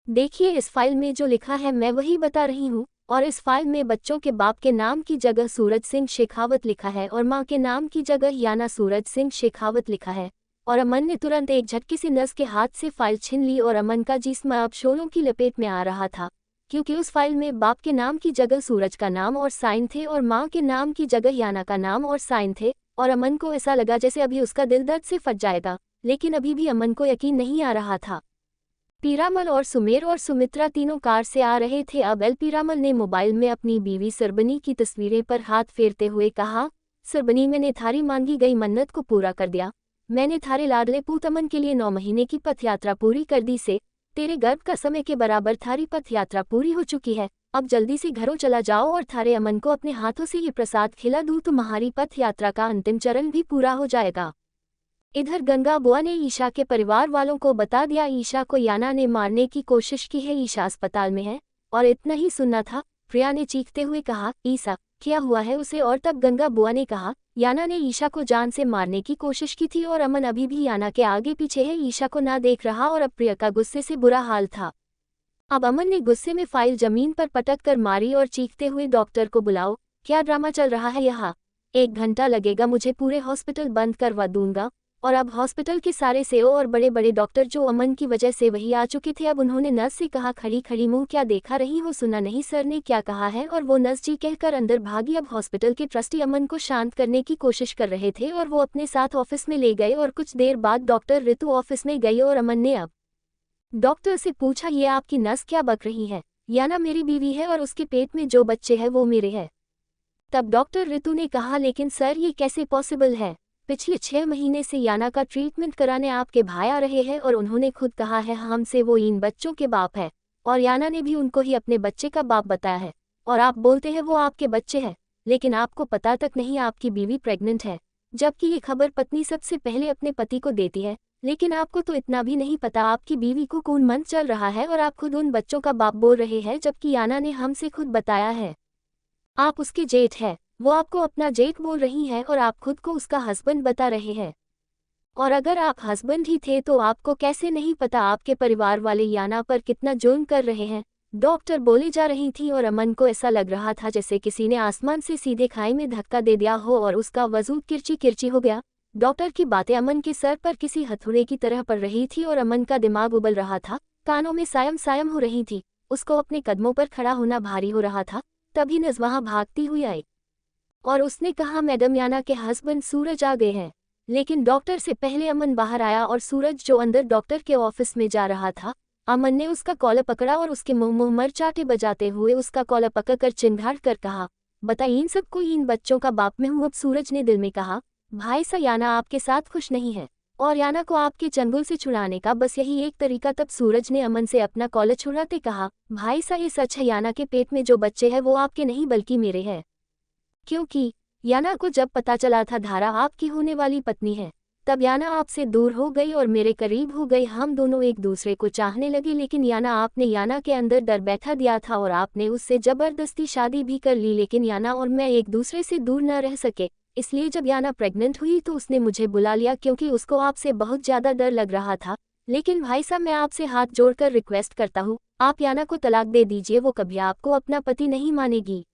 देखिए इस फाइल में जो लिखा है मैं वही बता रही हूँ। और इस फाइल में बच्चों के बाप के नाम की जगह सूरज सिंह शेखावत लिखा है और माँ के नाम की जगह याना सूरज सिंह शेखावत लिखा है। और अमन ने तुरंत एक झटके से नर्स के हाथ से फाइल छीन ली और अमन का जिस्म अब शोलों की लपेट में आ रहा था, क्योंकि उस फाइल में बाप के नाम की जगह सूरज का नाम और साइन थे और माँ के नाम की जगह याना का नाम और साइन थे। और अमन को ऐसा लगा जैसे अभी उसका दिल दर्द से फट जाएगा, लेकिन अभी भी अमन को यकीन नहीं आ रहा था। पीरामल और सुमेर और सुमित्रा तीनों कार से आ रहे थे। अब एल पीरामल ने मोबाइल में अपनी बीवी सरबनी की तस्वीरें पर हाथ फेरते हुए कहा, सरबनी मैंने थारी मांगी गई मन्नत को पूरा कर दिया। मैंने थारे लाडले पूत अमन के लिए 9 महीने की पथ यात्रा पूरी कर दी से तेरे गर्भ का समय के बराबर थारी पथ यात्रा पूरी हो चुकी है। अब जल्दी से घरों चला जाओ और थारे अमन को अपने हाथों से ये प्रसाद खिला दूँ तो तुम्हारी पथ यात्रा का अंतिम चरण भी पूरा हो जाएगा। इधर गंगा बुआ ने ईशा के परिवार वालों को बता दिया ईशा को याना ने मारने की कोशिश की है, ईशा अस्पताल में है। और इतना ही सुनना था, प्रिया ने चीखते हुए कहा, ईशा क्या हुआ है उसे? और तब गंगा बुआ ने कहा, याना ने ईशा को जान से मारने की कोशिश की थी और अमन अभी भी याना के आगे पीछे है, ईशा को ना देख रहा और अब प्रिया का गुस्से से बुरा हाल था। अब अमन ने गुस्से में फाइल जमीन पर पटक कर मारी और चीखते हुए, डॉक्टर को बुलाओ, क्या ड्रामा चल रहा है यहाँ? 1 घंटा लगेगा, मुझे पूरे हॉस्पिटल बंद करवा दूंगा। और अब हॉस्पिटल के सारे सीईओ और बड़े बड़े डॉक्टर जो अमन की वजह से वही आ चुके थे, अब उन्होंने नर्स से कहा, खड़ी खड़ी मुंह क्या देखा रही हो, सुना नहीं सर ने क्या कहा है? और वो नर्स जी कहकर अंदर भागी। अब हॉस्पिटल के ट्रस्टी अमन को शांत करने की कोशिश कर रहे थे और वो अपने साथ ऑफिस में ले गए और कुछ देर बाद डॉक्टर ऋतु ऑफिस में गई और अमन ने अब डॉक्टर से पूछा, ये आपकी नर्स क्या बक रही है? याना मेरी बीवी है और उसके पेट में जो बच्चे हैं वो मेरे हैं। तब डॉक्टर ऋतु ने कहा, लेकिन सर ये कैसे पॉसिबल है? पिछले 6 महीने से याना का ट्रीटमेंट कराने आपके भाई आ रहे हैं और उन्होंने खुद कहा है हमसे वो इन बच्चों के बाप है और याना ने भी उनको ही अपने बच्चे का बाप बताया है और आप बोलते हैं वो आपके बच्चे हैं, लेकिन आपको पता तक नहीं आपकी बीवी प्रेग्नेंट है, जबकि ये खबर पत्नी सबसे पहले अपने पति को देती है। लेकिन आपको तो इतना भी नहीं पता आपकी बीवी को कौन मन चल रहा है और आप खुद उन बच्चों का बाप बोल रहे हैं, जबकि याना ने हमसे खुद बताया है आप उसके जेठ है। वो आपको अपना जेठ बोल रही है और आप खुद को उसका हस्बैंड बता रहे हैं। और अगर आप हस्बैंड ही थे तो आपको कैसे नहीं पता आपके परिवार वाले याना पर कितना जुल्म कर रहे हैं? डॉक्टर बोली जा रही थी और अमन को ऐसा लग रहा था जैसे किसी ने आसमान से सीधे खाई में धक्का दे दिया हो और उसका वजूद किरची किरची हो गया। डॉक्टर की बातें अमन के सर पर किसी हथौड़े की तरह पड़ रही थी और अमन का दिमाग उबल रहा था, कानों में सायम सायम हो रही थी, उसको अपने कदमों पर खड़ा होना भारी हो रहा था। तभी नज़ वहां भागती हुई आई और उसने कहा, मैडम याना के हस्बैंड सूरज आ गए हैं। लेकिन डॉक्टर से पहले अमन बाहर आया और सूरज जो अंदर डॉक्टर के ऑफिस में जा रहा था, अमन ने उसका कॉलर पकड़ा और उसके मुंह मरचाटे बजाते हुए उसका कॉलर पकड़कर चिंघाड़ कर कहा, बता इन सबको इन बच्चों का बाप मैं हूँ। अब सूरज ने दिल में कहा, भाई सा याना आपके साथ खुश नहीं है और याना को आपके चंगुल से छुड़ाने का बस यही एक तरीका। तब सूरज ने अमन से अपना कॉलर छुड़ाते कहा, भाई सा ये सच है, याना के पेट में जो बच्चे हैं वो आपके नहीं बल्कि मेरे हैं। क्योंकि याना को जब पता चला था धारा आपकी होने वाली पत्नी है, तब याना आपसे दूर हो गई और मेरे करीब हो गई। हम दोनों एक दूसरे को चाहने लगे, लेकिन आपने याना के अंदर डर बैठा दिया था और आपने उससे जबरदस्ती शादी भी कर ली। लेकिन याना और मैं एक दूसरे से दूर न रह सके, इसलिए जब याना प्रेग्नेंट हुई तो उसने मुझे बुला लिया क्योंकि उसको आपसे बहुत ज़्यादा डर लग रहा था। लेकिन भाई साहब मैं आपसे हाथ जोड़कर रिक्वेस्ट करता हूँ, आप याना को तलाक दे दीजिए, वो कभी आपको अपना पति नहीं मानेगी।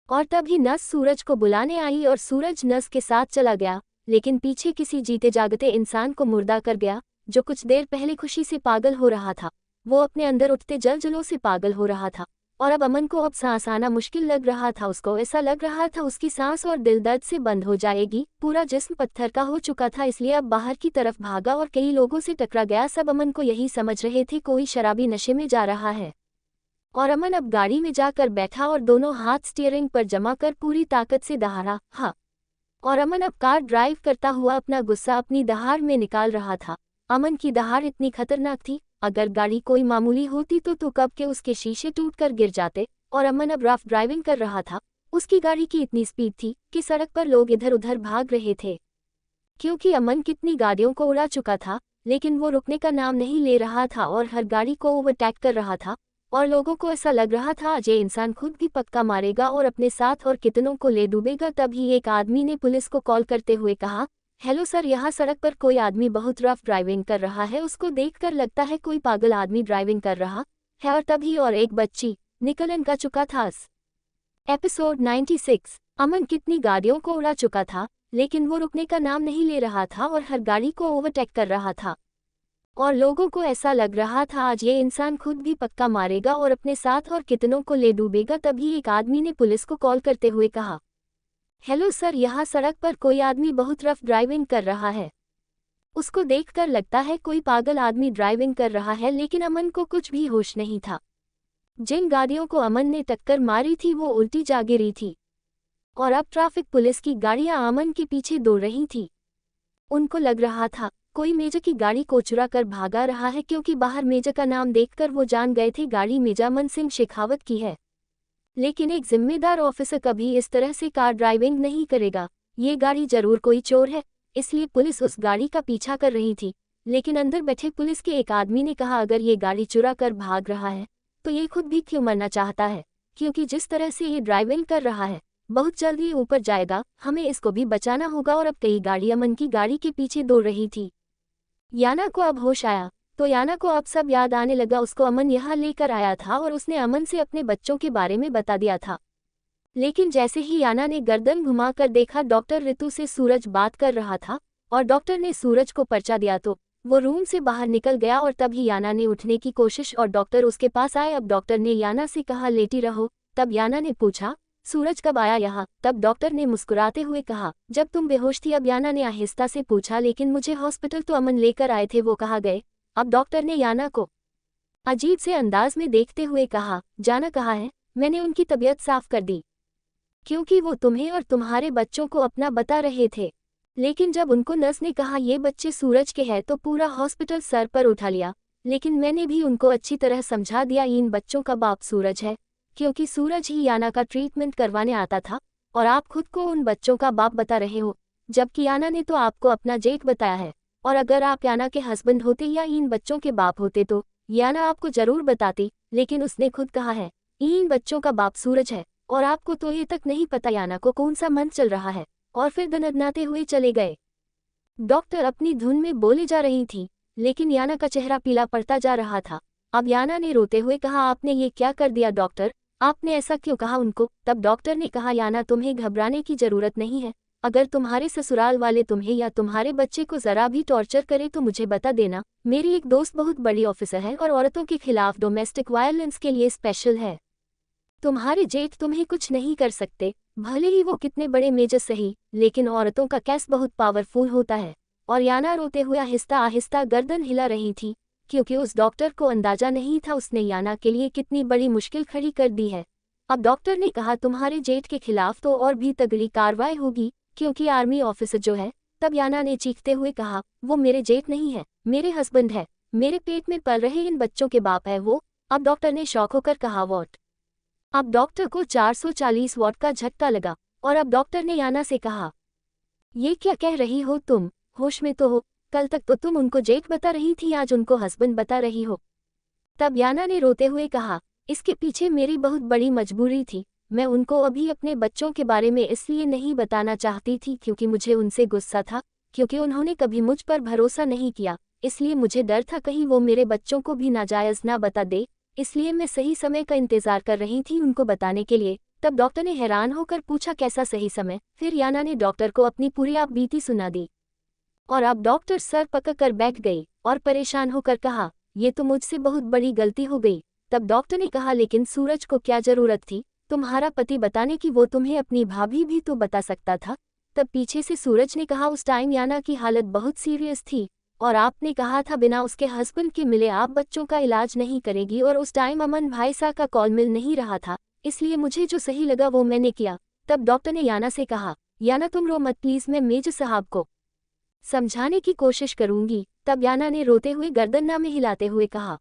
और तभी नस सूरज को बुलाने आई और सूरज नस के साथ चला गया, लेकिन पीछे किसी जीते जागते इंसान को मुर्दा कर गया जो कुछ देर पहले खुशी से पागल हो रहा था। वो अपने अंदर उठते जलजलों से पागल हो रहा था और अब अमन को अब सांस आना मुश्किल लग रहा था। उसको ऐसा लग रहा था उसकी सांस और दिल दर्द से बंद हो जाएगी। पूरा जिस्म पत्थर का हो चुका था, इसलिए अब बाहर की तरफ भागा और कई लोगों से टकरा गया। सब अमन को यही समझ रहे थे कोई शराबी नशे में जा रहा है। और अमन अब गाड़ी में जाकर बैठा और दोनों हाथ स्टीयरिंग पर जमा कर पूरी ताकत से दहाड़ा। हाँ, और अमन अब कार ड्राइव करता हुआ अपना गुस्सा अपनी दहाड़ में निकाल रहा था। अमन की दहाड़ इतनी खतरनाक थी, अगर गाड़ी कोई मामूली होती तो कब के उसके शीशे टूटकर गिर जाते। और अमन अब रफ ड्राइविंग कर रहा था। उसकी गाड़ी की इतनी स्पीड थी कि सड़क पर लोग इधर उधर भाग रहे थे, क्योंकि अमन कितनी गाड़ियों को उड़ा चुका था, लेकिन वो रुकने का नाम नहीं ले रहा था और हर गाड़ी को ओवरटेक कर रहा था। और लोगों को ऐसा लग रहा था आज ये इंसान खुद भी पक्का मारेगा और अपने साथ और कितनों को ले डूबेगा। तभी एक आदमी ने पुलिस को कॉल करते हुए कहा, हेलो सर, यहाँ सड़क पर कोई आदमी बहुत रफ ड्राइविंग कर रहा है, उसको देखकर लगता है कोई पागल आदमी ड्राइविंग कर रहा है। और तभी और एक बच्ची निकलन का चुका था। एपिसोड 96। अमन कितनी गाड़ियों को उड़ा चुका था, लेकिन वो रुकने का नाम नहीं ले रहा था और हर गाड़ी को ओवरटेक कर रहा था। और लोगों को ऐसा लग रहा था आज ये इंसान खुद भी पक्का मारेगा और अपने साथ और कितनों को ले डूबेगा। तभी एक आदमी ने पुलिस को कॉल करते हुए कहा, हेलो सर, यहाँ सड़क पर कोई आदमी बहुत रफ ड्राइविंग कर रहा है, उसको देखकर लगता है कोई पागल आदमी ड्राइविंग कर रहा है। लेकिन अमन को कुछ भी होश नहीं था। जिन गाड़ियों को अमन ने टक्कर मारी थी वो उल्टी जा गिरी थी। और अब ट्रैफिक पुलिस की गाड़ियां अमन के पीछे दौड़ रही थी। उनको लग रहा था कोई मेजर की गाड़ी को चुरा कर भागा रहा है, क्योंकि बाहर मेजर का नाम देखकर वो जान गए थे गाड़ी मेजर अमन सिंह शेखावत की है। लेकिन एक जिम्मेदार ऑफिसर कभी इस तरह से कार ड्राइविंग नहीं करेगा। ये गाड़ी जरूर कोई चोर है, इसलिए पुलिस उस गाड़ी का पीछा कर रही थी। लेकिन अंदर बैठे पुलिस के एक आदमी ने कहा, अगर ये गाड़ी चुरा कर भाग रहा है तो ये खुद भी क्यों मरना चाहता है, क्योंकि जिस तरह से ये ड्राइविंग कर रहा है बहुत जल्द ये ऊपर जाएगा, हमें इसको भी बचाना होगा। और अब कई गाड़ी अमन की गाड़ी के पीछे दौड़ रही थी। याना को अब होश आया तो याना को अब सब याद आने लगा। उसको अमन यहाँ लेकर आया था और उसने अमन से अपने बच्चों के बारे में बता दिया था। लेकिन जैसे ही याना ने गर्दन घुमाकर देखा डॉक्टर ऋतु से सूरज बात कर रहा था और डॉक्टर ने सूरज को पर्चा दिया, तो वो रूम से बाहर निकल गया। और तभी याना ने उठने की कोशिश और डॉक्टर उसके पास आए। अब डॉक्टर ने याना से कहा, लेटी रहो। तब याना ने पूछा, सूरज कब आया यहाँ? तब डॉक्टर ने मुस्कुराते हुए कहा, जब तुम बेहोश थी। अब याना ने आहिस्ता से पूछा, लेकिन मुझे हॉस्पिटल तो अमन लेकर आए थे, वो कहाँ गए? अब डॉक्टर ने याना को अजीब से अंदाज में देखते हुए कहा, जाना कहाँ है? मैंने उनकी तबीयत साफ कर दी, क्योंकि वो तुम्हें और तुम्हारे बच्चों को अपना बता रहे थे। लेकिन जब उनको नर्स ने कहा ये बच्चे सूरज के हैं तो पूरा हॉस्पिटल सर पर उठा लिया। लेकिन मैंने भी उनको अच्छी तरह समझा दिया, इन बच्चों का बाप सूरज है, क्योंकि सूरज ही याना का ट्रीटमेंट करवाने आता था और आप खुद को उन बच्चों का बाप बता रहे हो, जबकि याना ने तो आपको अपना जेठ बताया है। और अगर आप याना के हस्बैंड होते या इन बच्चों के बाप होते तो याना आपको जरूर बताती, लेकिन उसने खुद कहा है इन बच्चों का बाप सूरज है। और आपको तो ये तक नहीं पता याना को कौन सा मन चल रहा है। और फिर दनदनाते हुए चले गए। डॉक्टर अपनी धुन में बोली जा रही थी, लेकिन याना का चेहरा पीला पड़ता जा रहा था। अब याना ने रोते हुए कहा, आपने ये क्या कर दिया डॉक्टर? आपने ऐसा क्यों कहा उनको? तब डॉक्टर ने कहा, याना तुम्हें घबराने की जरूरत नहीं है। अगर तुम्हारे ससुराल वाले तुम्हें या तुम्हारे बच्चे को जरा भी टॉर्चर करे तो मुझे बता देना। मेरी एक दोस्त बहुत बड़ी ऑफिसर है और औरतों के खिलाफ डोमेस्टिक वायलेंस के लिए स्पेशल है। तुम्हारे जेठ तुम्हें कुछ नहीं कर सकते, भले ही वो कितने बड़े मेजर सही, लेकिन औरतों का केस बहुत पावरफुल होता है। और याना रोते हुए आहिस्ता आहिस्ता गर्दन हिला रही थी, क्योंकि उस डॉक्टर को अंदाजा नहीं था उसने याना के लिए कितनी बड़ी मुश्किल खड़ी कर दी है। अब डॉक्टर ने कहा, तुम्हारे जेठ के खिलाफ तो और भी तगड़ी कार्रवाई होगी, क्योंकि आर्मी ऑफिसर जो है। तब याना ने चीखते हुए कहा, वो मेरे जेठ नहीं है, मेरे हस्बैंड है, मेरे पेट में पल रहे इन बच्चों के बाप है वो। अब डॉक्टर ने शॉक होकर कहा, वॉट? अब डॉक्टर को 440 वॉट का झटका लगा और अब डॉक्टर ने याना से कहा, ये क्या कह रही हो तुम? होश में तो हो? कल तक तो तुम उनको जेठ बता रही थी, आज उनको हस्बैंड बता रही हो। तब याना ने रोते हुए कहा, इसके पीछे मेरी बहुत बड़ी मजबूरी थी। मैं उनको अभी अपने बच्चों के बारे में इसलिए नहीं बताना चाहती थी क्योंकि मुझे उनसे गुस्सा था, क्योंकि उन्होंने कभी मुझ पर भरोसा नहीं किया। इसलिए मुझे डर था कहीं वो मेरे बच्चों को भी नाजायज ना बता दे, इसलिए मैं सही समय का इंतजार कर रही थी उनको बताने के लिए। तब डॉक्टर ने हैरान होकर पूछा, कैसा सही समय? फिर याना ने डॉक्टर को अपनी पूरी आप बीती सुना दी। और अब डॉक्टर सर पकड़ बैठ गई और परेशान होकर कहा, ये तो मुझसे बहुत बड़ी गलती हो गई। तब डॉक्टर ने कहा, लेकिन सूरज को क्या जरूरत थी तुम्हारा पति बताने की? वो तुम्हें अपनी भाभी भी तो बता सकता था। तब पीछे से सूरज ने कहा, उस टाइम याना की हालत बहुत सीरियस थी और आपने कहा था बिना उसके हस्बैंड के मिले आप बच्चों का इलाज नहीं करेगी। और उस टाइम अमन भाई सा का कॉल मिल नहीं रहा था, इसलिए मुझे जो सही लगा वो मैंने किया। तब डॉक्टर ने याना से कहा, याना तुम रो मत प्लीज, मैं मेजर साहब को समझाने की कोशिश करूंगी। तब याना ने रोते हुए गर्दन में हिलाते हुए कहा,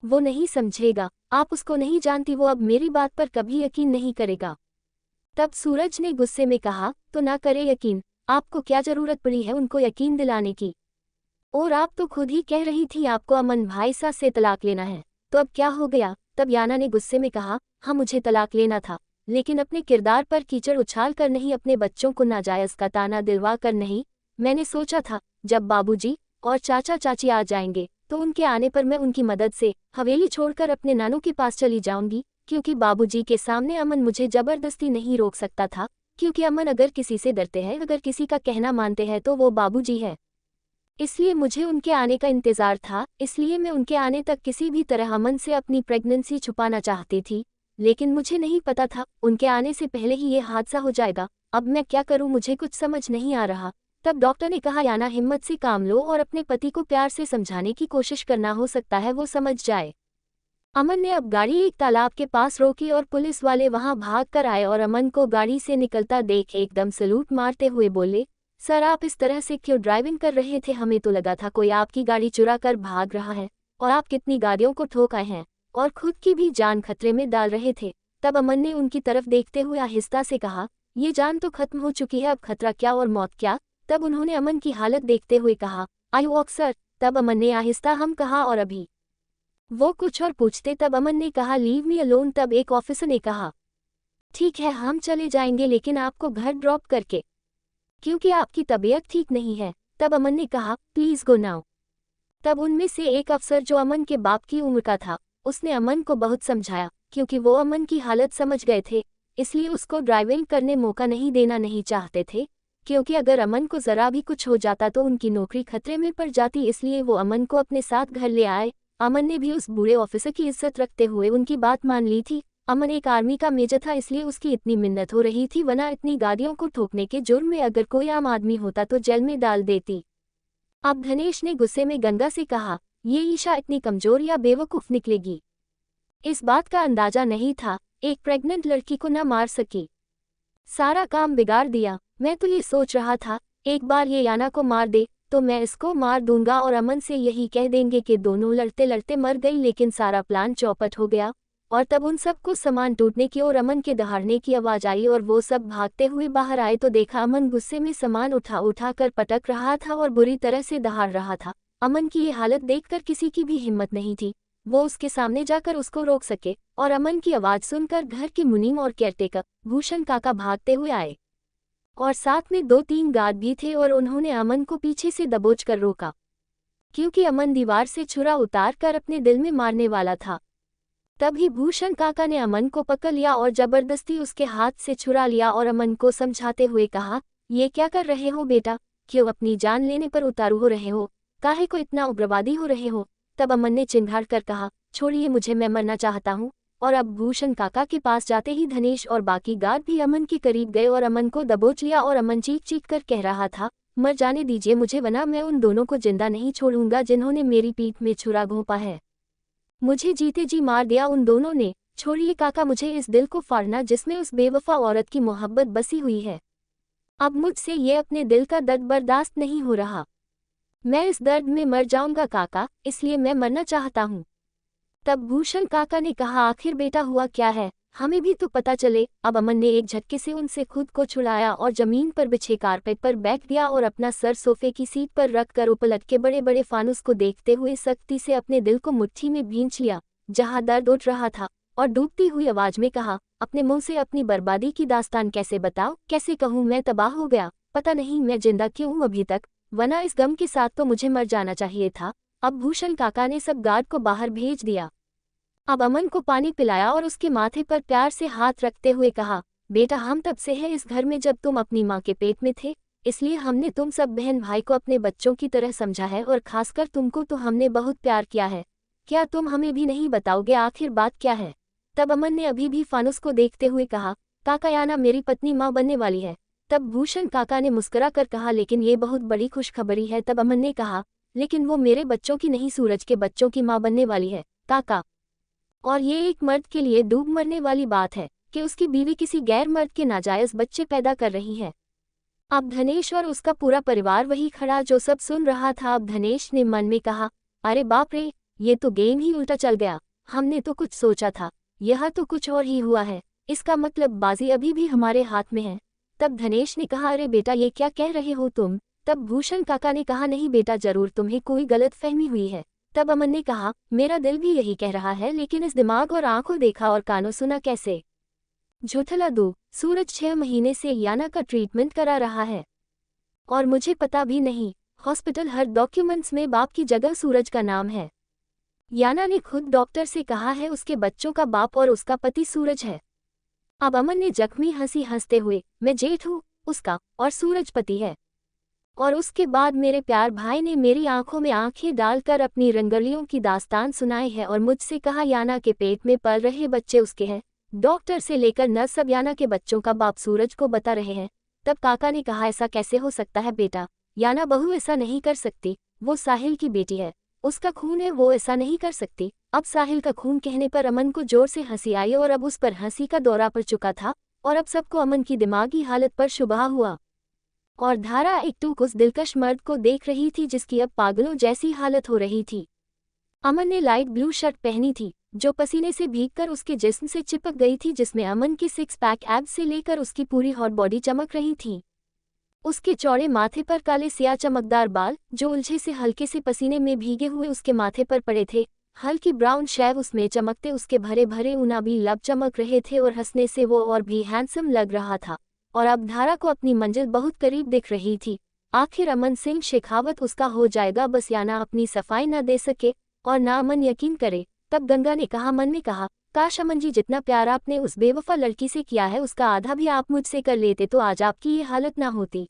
वो नहीं समझेगा, आप उसको नहीं जानती, वो अब मेरी बात पर कभी यकीन नहीं करेगा। तब सूरज ने गुस्से में कहा, तो ना करे यकीन, आपको क्या जरूरत पड़ी है उनको यकीन दिलाने की? और आप तो खुद ही कह रही थी आपको अमन भाई सा से तलाक लेना है, तो अब क्या हो गया? तब याना ने गुस्से में कहा, हाँ मुझे तलाक लेना था, लेकिन अपने किरदार पर कीचड़ उछाल कर नहीं, अपने बच्चों को नाजायज का ताना दिलवा कर नहीं। मैंने सोचा था जब बाबूजी और चाचा चाची आ जाएंगे तो उनके आने पर मैं उनकी मदद से हवेली छोड़कर अपने नानू के पास चली जाऊंगी, क्योंकि बाबूजी के सामने अमन मुझे जबरदस्ती नहीं रोक सकता था, क्योंकि अमन अगर किसी से डरते हैं, अगर किसी का कहना मानते हैं तो वो बाबूजी है। इसलिए मुझे उनके आने का इंतजार था, इसलिए मैं उनके आने तक किसी भी तरह अमन से अपनी प्रेगनेंसी छुपाना चाहती थी। लेकिन मुझे नहीं पता था उनके आने से पहले ही ये हादसा हो जाएगा। अब मैं क्या करूं, मुझे कुछ समझ नहीं आ रहा। तब डॉक्टर ने कहा, याना हिम्मत से काम लो और अपने पति को प्यार से समझाने की कोशिश करना, हो सकता है वो समझ जाए। अमन ने अब गाड़ी एक तालाब के पास रोकी और पुलिस वाले वहां भाग कर आए और अमन को गाड़ी से निकलता देख एकदम सलूट मारते हुए बोले, सर आप इस तरह से क्यों ड्राइविंग कर रहे थे? हमें तो लगा था कोई आपकी गाड़ी चुरा कर भाग रहा है और आप कितनी गाड़ियों को ठोक आए हैं और खुद की भी जान खतरे में डाल रहे थे। तब अमन ने उनकी तरफ देखते हुए आहिस्ता से कहा, ये जान तो खत्म हो चुकी है, अब खतरा क्या और मौत क्या? तब उन्होंने अमन की हालत देखते हुए कहा, आई वॉक सर। तब अमन ने आहिस्ता हम कहा और अभी वो कुछ और पूछते तब अमन ने कहा, लीव मी अलोन। तब एक ऑफिसर ने कहा, ठीक है हम चले जाएंगे लेकिन आपको घर ड्रॉप करके, क्योंकि आपकी तबीयत ठीक नहीं है। तब अमन ने कहा, प्लीज गो नाउ। तब उनमें से एक अफसर जो अमन के बाप की उम्र का था, उसने अमन को बहुत समझाया क्योंकि वो अमन की हालत समझ गए थे, इसलिए उसको ड्राइविंग करने मौका नहीं देना नहीं चाहते थे, क्योंकि अगर अमन को जरा भी कुछ हो जाता तो उनकी नौकरी खतरे में पड़ जाती, इसलिए वो अमन को अपने साथ घर ले आए। अमन ने भी उस बूढ़े ऑफिसर की इज्जत रखते हुए उनकी बात मान ली थी। अमन एक आर्मी का मेजर था, इसलिए उसकी इतनी मिन्नत हो रही थी, वरना इतनी गाड़ियों को ठोकने के जुर्म में अगर कोई आम आदमी होता तो जेल में डाल देती। अब धनेश ने गुस्से में गंगा से कहा, ये ईशा इतनी कमजोर या बेवकूफ निकलेगी? इस बात का अंदाजा नहीं था, एक प्रेग्नेंट लड़की को न मार सकी, सारा काम बिगाड़ दिया। मैं तो ये सोच रहा था एक बार ये याना को मार दे तो मैं इसको मार दूंगा और अमन से यही कह देंगे कि दोनों लड़ते लड़ते मर गई, लेकिन सारा प्लान चौपट हो गया। और तब उन सबको सामान टूटने की और अमन के दहाड़ने की आवाज आई और वो सब भागते हुए बाहर आए तो देखा अमन गुस्से में सामान उठा उठा कर पटक रहा था और बुरी तरह से दहाड़ रहा था। अमन की ये हालत देखकर किसी की भी हिम्मत नहीं थी वो उसके सामने जाकर उसको रोक सके, और अमन की आवाज सुनकर घर के मुनीम और केयरटेकर भूषण काका भागते हुए आए और साथ में 2-3 गार्ड भी थे और उन्होंने अमन को पीछे से दबोच कर रोका, क्योंकि अमन दीवार से छुरा उतार कर अपने दिल में मारने वाला था। तभी भूषण काका ने अमन को पकड़ लिया और जबरदस्ती उसके हाथ से छुरा लिया और अमन को समझाते हुए कहा, ये क्या कर रहे हो बेटा? क्यों अपनी जान लेने पर उतारू हो रहे हो? काहे को इतना उग्रवादी हो रहे हो? तब अमन ने चिंघाड़ कर कहा, छोड़िए मुझे, मैं मरना चाहता हूँ। और अब भूषण काका के पास जाते ही धनेश और बाकी गार्ड भी अमन के करीब गए और अमन को दबोच लिया और अमन चीख चीख कर कह रहा था, मर जाने दीजिए मुझे, वरना मैं उन दोनों को जिंदा नहीं छोड़ूंगा जिन्होंने मेरी पीठ में छुरा घोंपा है। मुझे जीते जी मार दिया उन दोनों ने। छोड़िए काका, मुझे इस दिल को फाड़ना जिसमें उस बेवफा औरत की मोहब्बत बसी हुई है। अब मुझसे ये अपने दिल का दर्द बर्दाश्त नहीं हो रहा, मैं इस दर्द में मर जाऊंगा काका, इसलिए मैं मरना चाहता हूँ। तब भूषण काका ने कहा, आखिर बेटा हुआ क्या है, हमें भी तो पता चले। अब अमन ने एक झटके से उनसे खुद को छुड़ाया और जमीन पर बिछे कारपेट पर बैठ दिया और अपना सर सोफे की सीट पर रख कर उपलट के बड़े बड़े फानुस को देखते हुए सख्ती से अपने दिल को मुट्ठी में भींच लिया जहां दर्द उठ रहा था, और डूबती हुई आवाज में कहा, अपने मुंह से अपनी बर्बादी की दास्तान कैसे बताओ, कैसे कहूँ मैं तबाह हो गया, पता नहीं मैं जिंदा क्यों हूँ अभी तक, वरना इस गम के साथ तो मुझे मर जाना चाहिए था। अब भूषण काका ने सब गार्ड को बाहर भेज दिया। अब अमन को पानी पिलाया और उसके माथे पर प्यार से हाथ रखते हुए कहा, बेटा हम तब से हैं इस घर में जब तुम अपनी माँ के पेट में थे, इसलिए हमने तुम सब बहन भाई को अपने बच्चों की तरह समझा है और खासकर तुमको तो हमने बहुत प्यार किया है। क्या तुम हमें भी नहीं बताओगे आखिर बात क्या है? तब अमन ने अभी भी फानुस को देखते हुए कहा, काका याना मेरी पत्नी माँ बनने वाली है। तब भूषण काका ने मुस्कुरा कर कहा, लेकिन ये बहुत बड़ी खुशखबरी है। तब अमन ने कहा, लेकिन वो मेरे बच्चों की नहीं, सूरज के बच्चों की माँ बनने वाली है काका। और ये एक मर्द के लिए डूब मरने वाली बात है कि उसकी बीवी किसी गैर मर्द के नाजायज बच्चे पैदा कर रही है। अब धनेश और उसका पूरा परिवार वही खड़ा जो सब सुन रहा था। अब धनेश ने मन में कहा, अरे बाप रे, ये तो गेम ही उल्टा चल गया, हमने तो कुछ सोचा था, यह तो कुछ और ही हुआ है, इसका मतलब बाजी अभी भी हमारे हाथ में है। तब धनेश ने कहा, अरे बेटा ये क्या कह रहे हो तुम? तब भूषण काका ने कहा, नहीं बेटा जरूर तुम्हें कोई गलत फहमी हुई है। तब अमन ने कहा, मेरा दिल भी यही कह रहा है, लेकिन इस दिमाग और आंखों देखा और कानों सुना कैसे झूठला दूं। सूरज 6 महीने से याना का ट्रीटमेंट करा रहा है और मुझे पता भी नहीं, हॉस्पिटल हर डॉक्यूमेंट्स में बाप की जगह सूरज का नाम है। याना ने खुद डॉक्टर से कहा है उसके बच्चों का बाप और उसका पति सूरज है। अब अमन ने जख्मी हंसी हंसते हुए, मैं जेठ हूँ उसका और सूरज पति है, और उसके बाद मेरे प्यार भाई ने मेरी आंखों में आंखें डालकर अपनी रंगलियों की दास्तान सुनाई है और मुझसे कहा याना के पेट में पल रहे बच्चे उसके हैं। डॉक्टर से लेकर नर्स सब याना के बच्चों का बाप सूरज को बता रहे हैं। तब काका ने कहा, ऐसा कैसे हो सकता है बेटा, याना बहू ऐसा नहीं कर सकती, वो साहिल की बेटी है, उसका खून है, वो ऐसा नहीं कर सकती। अब साहिल का खून कहने पर अमन को जोर से हंसी आई और अब उस पर हंसी का दौरा पड़ चुका था और अब सबको अमन की दिमागी हालत पर शुबहा हुआ। और धारा एक टूक उस दिलकश मर्द को देख रही थी जिसकी अब पागलों जैसी हालत हो रही थी। अमन ने लाइट ब्लू शर्ट पहनी थी जो पसीने से भीगकर उसके जिस्म से चिपक गई थी, जिसमें अमन की 6 पैक एब्स से लेकर उसकी पूरी हॉट बॉडी चमक रही थी। उसके चौड़े माथे पर काले सिया चमकदार बाल जो उलझे से हल्के से पसीने में भीगे हुए उसके माथे पर पड़े थे, हल्की ब्राउन शैव उसमें चमकते उसके भरे भरे उनाबी लब चमक रहे थे और हंसने से वो और भी हैंडसम लग रहा था। और अब धारा को अपनी मंजिल बहुत करीब दिख रही थी। आखिर अमन सिंह शेखावत उसका हो जाएगा, बस याना अपनी सफाई न दे सके और ना अमन यकीन करे। तब गंगा ने कहा, मन में कहा, काश अमन जी जितना प्यार आपने उस बेवफा लड़की से किया है उसका आधा भी आप मुझसे कर लेते तो आज आपकी ये हालत ना होती।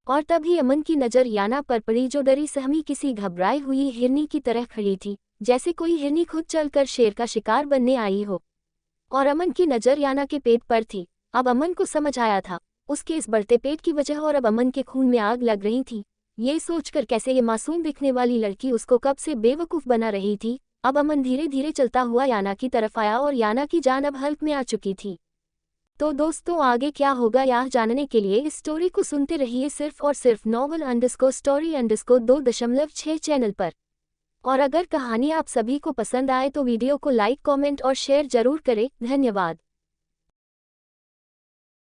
और तभी अमन की नज़र याना पर पड़ी जो डरी सहमी किसी घबराई हुई हिरनी की तरह खड़ी थी, जैसे कोई हिरनी खुद चलकर शेर का शिकार बनने आई हो। और अमन की नज़र याना के पेट पर थी। अब अमन को समझ आया था उसके इस बढ़ते पेट की वजह, और अब अमन के खून में आग लग रही थी। ये सोचकर कैसे ये मासूम दिखने वाली लड़की उसको कब से बेवकूफ़ बना रही थी। अब अमन धीरे धीरे चलता हुआ याना की तरफ आया और याना की जान अब हल्क में आ चुकी थी। तो दोस्तों आगे क्या होगा यह जानने के लिए इस स्टोरी को सुनते रहिए सिर्फ और सिर्फ novel_story_2.6 चैनल पर। और अगर कहानी आप सभी को पसंद आए तो वीडियो को लाइक, कमेंट और शेयर जरूर करें। धन्यवाद।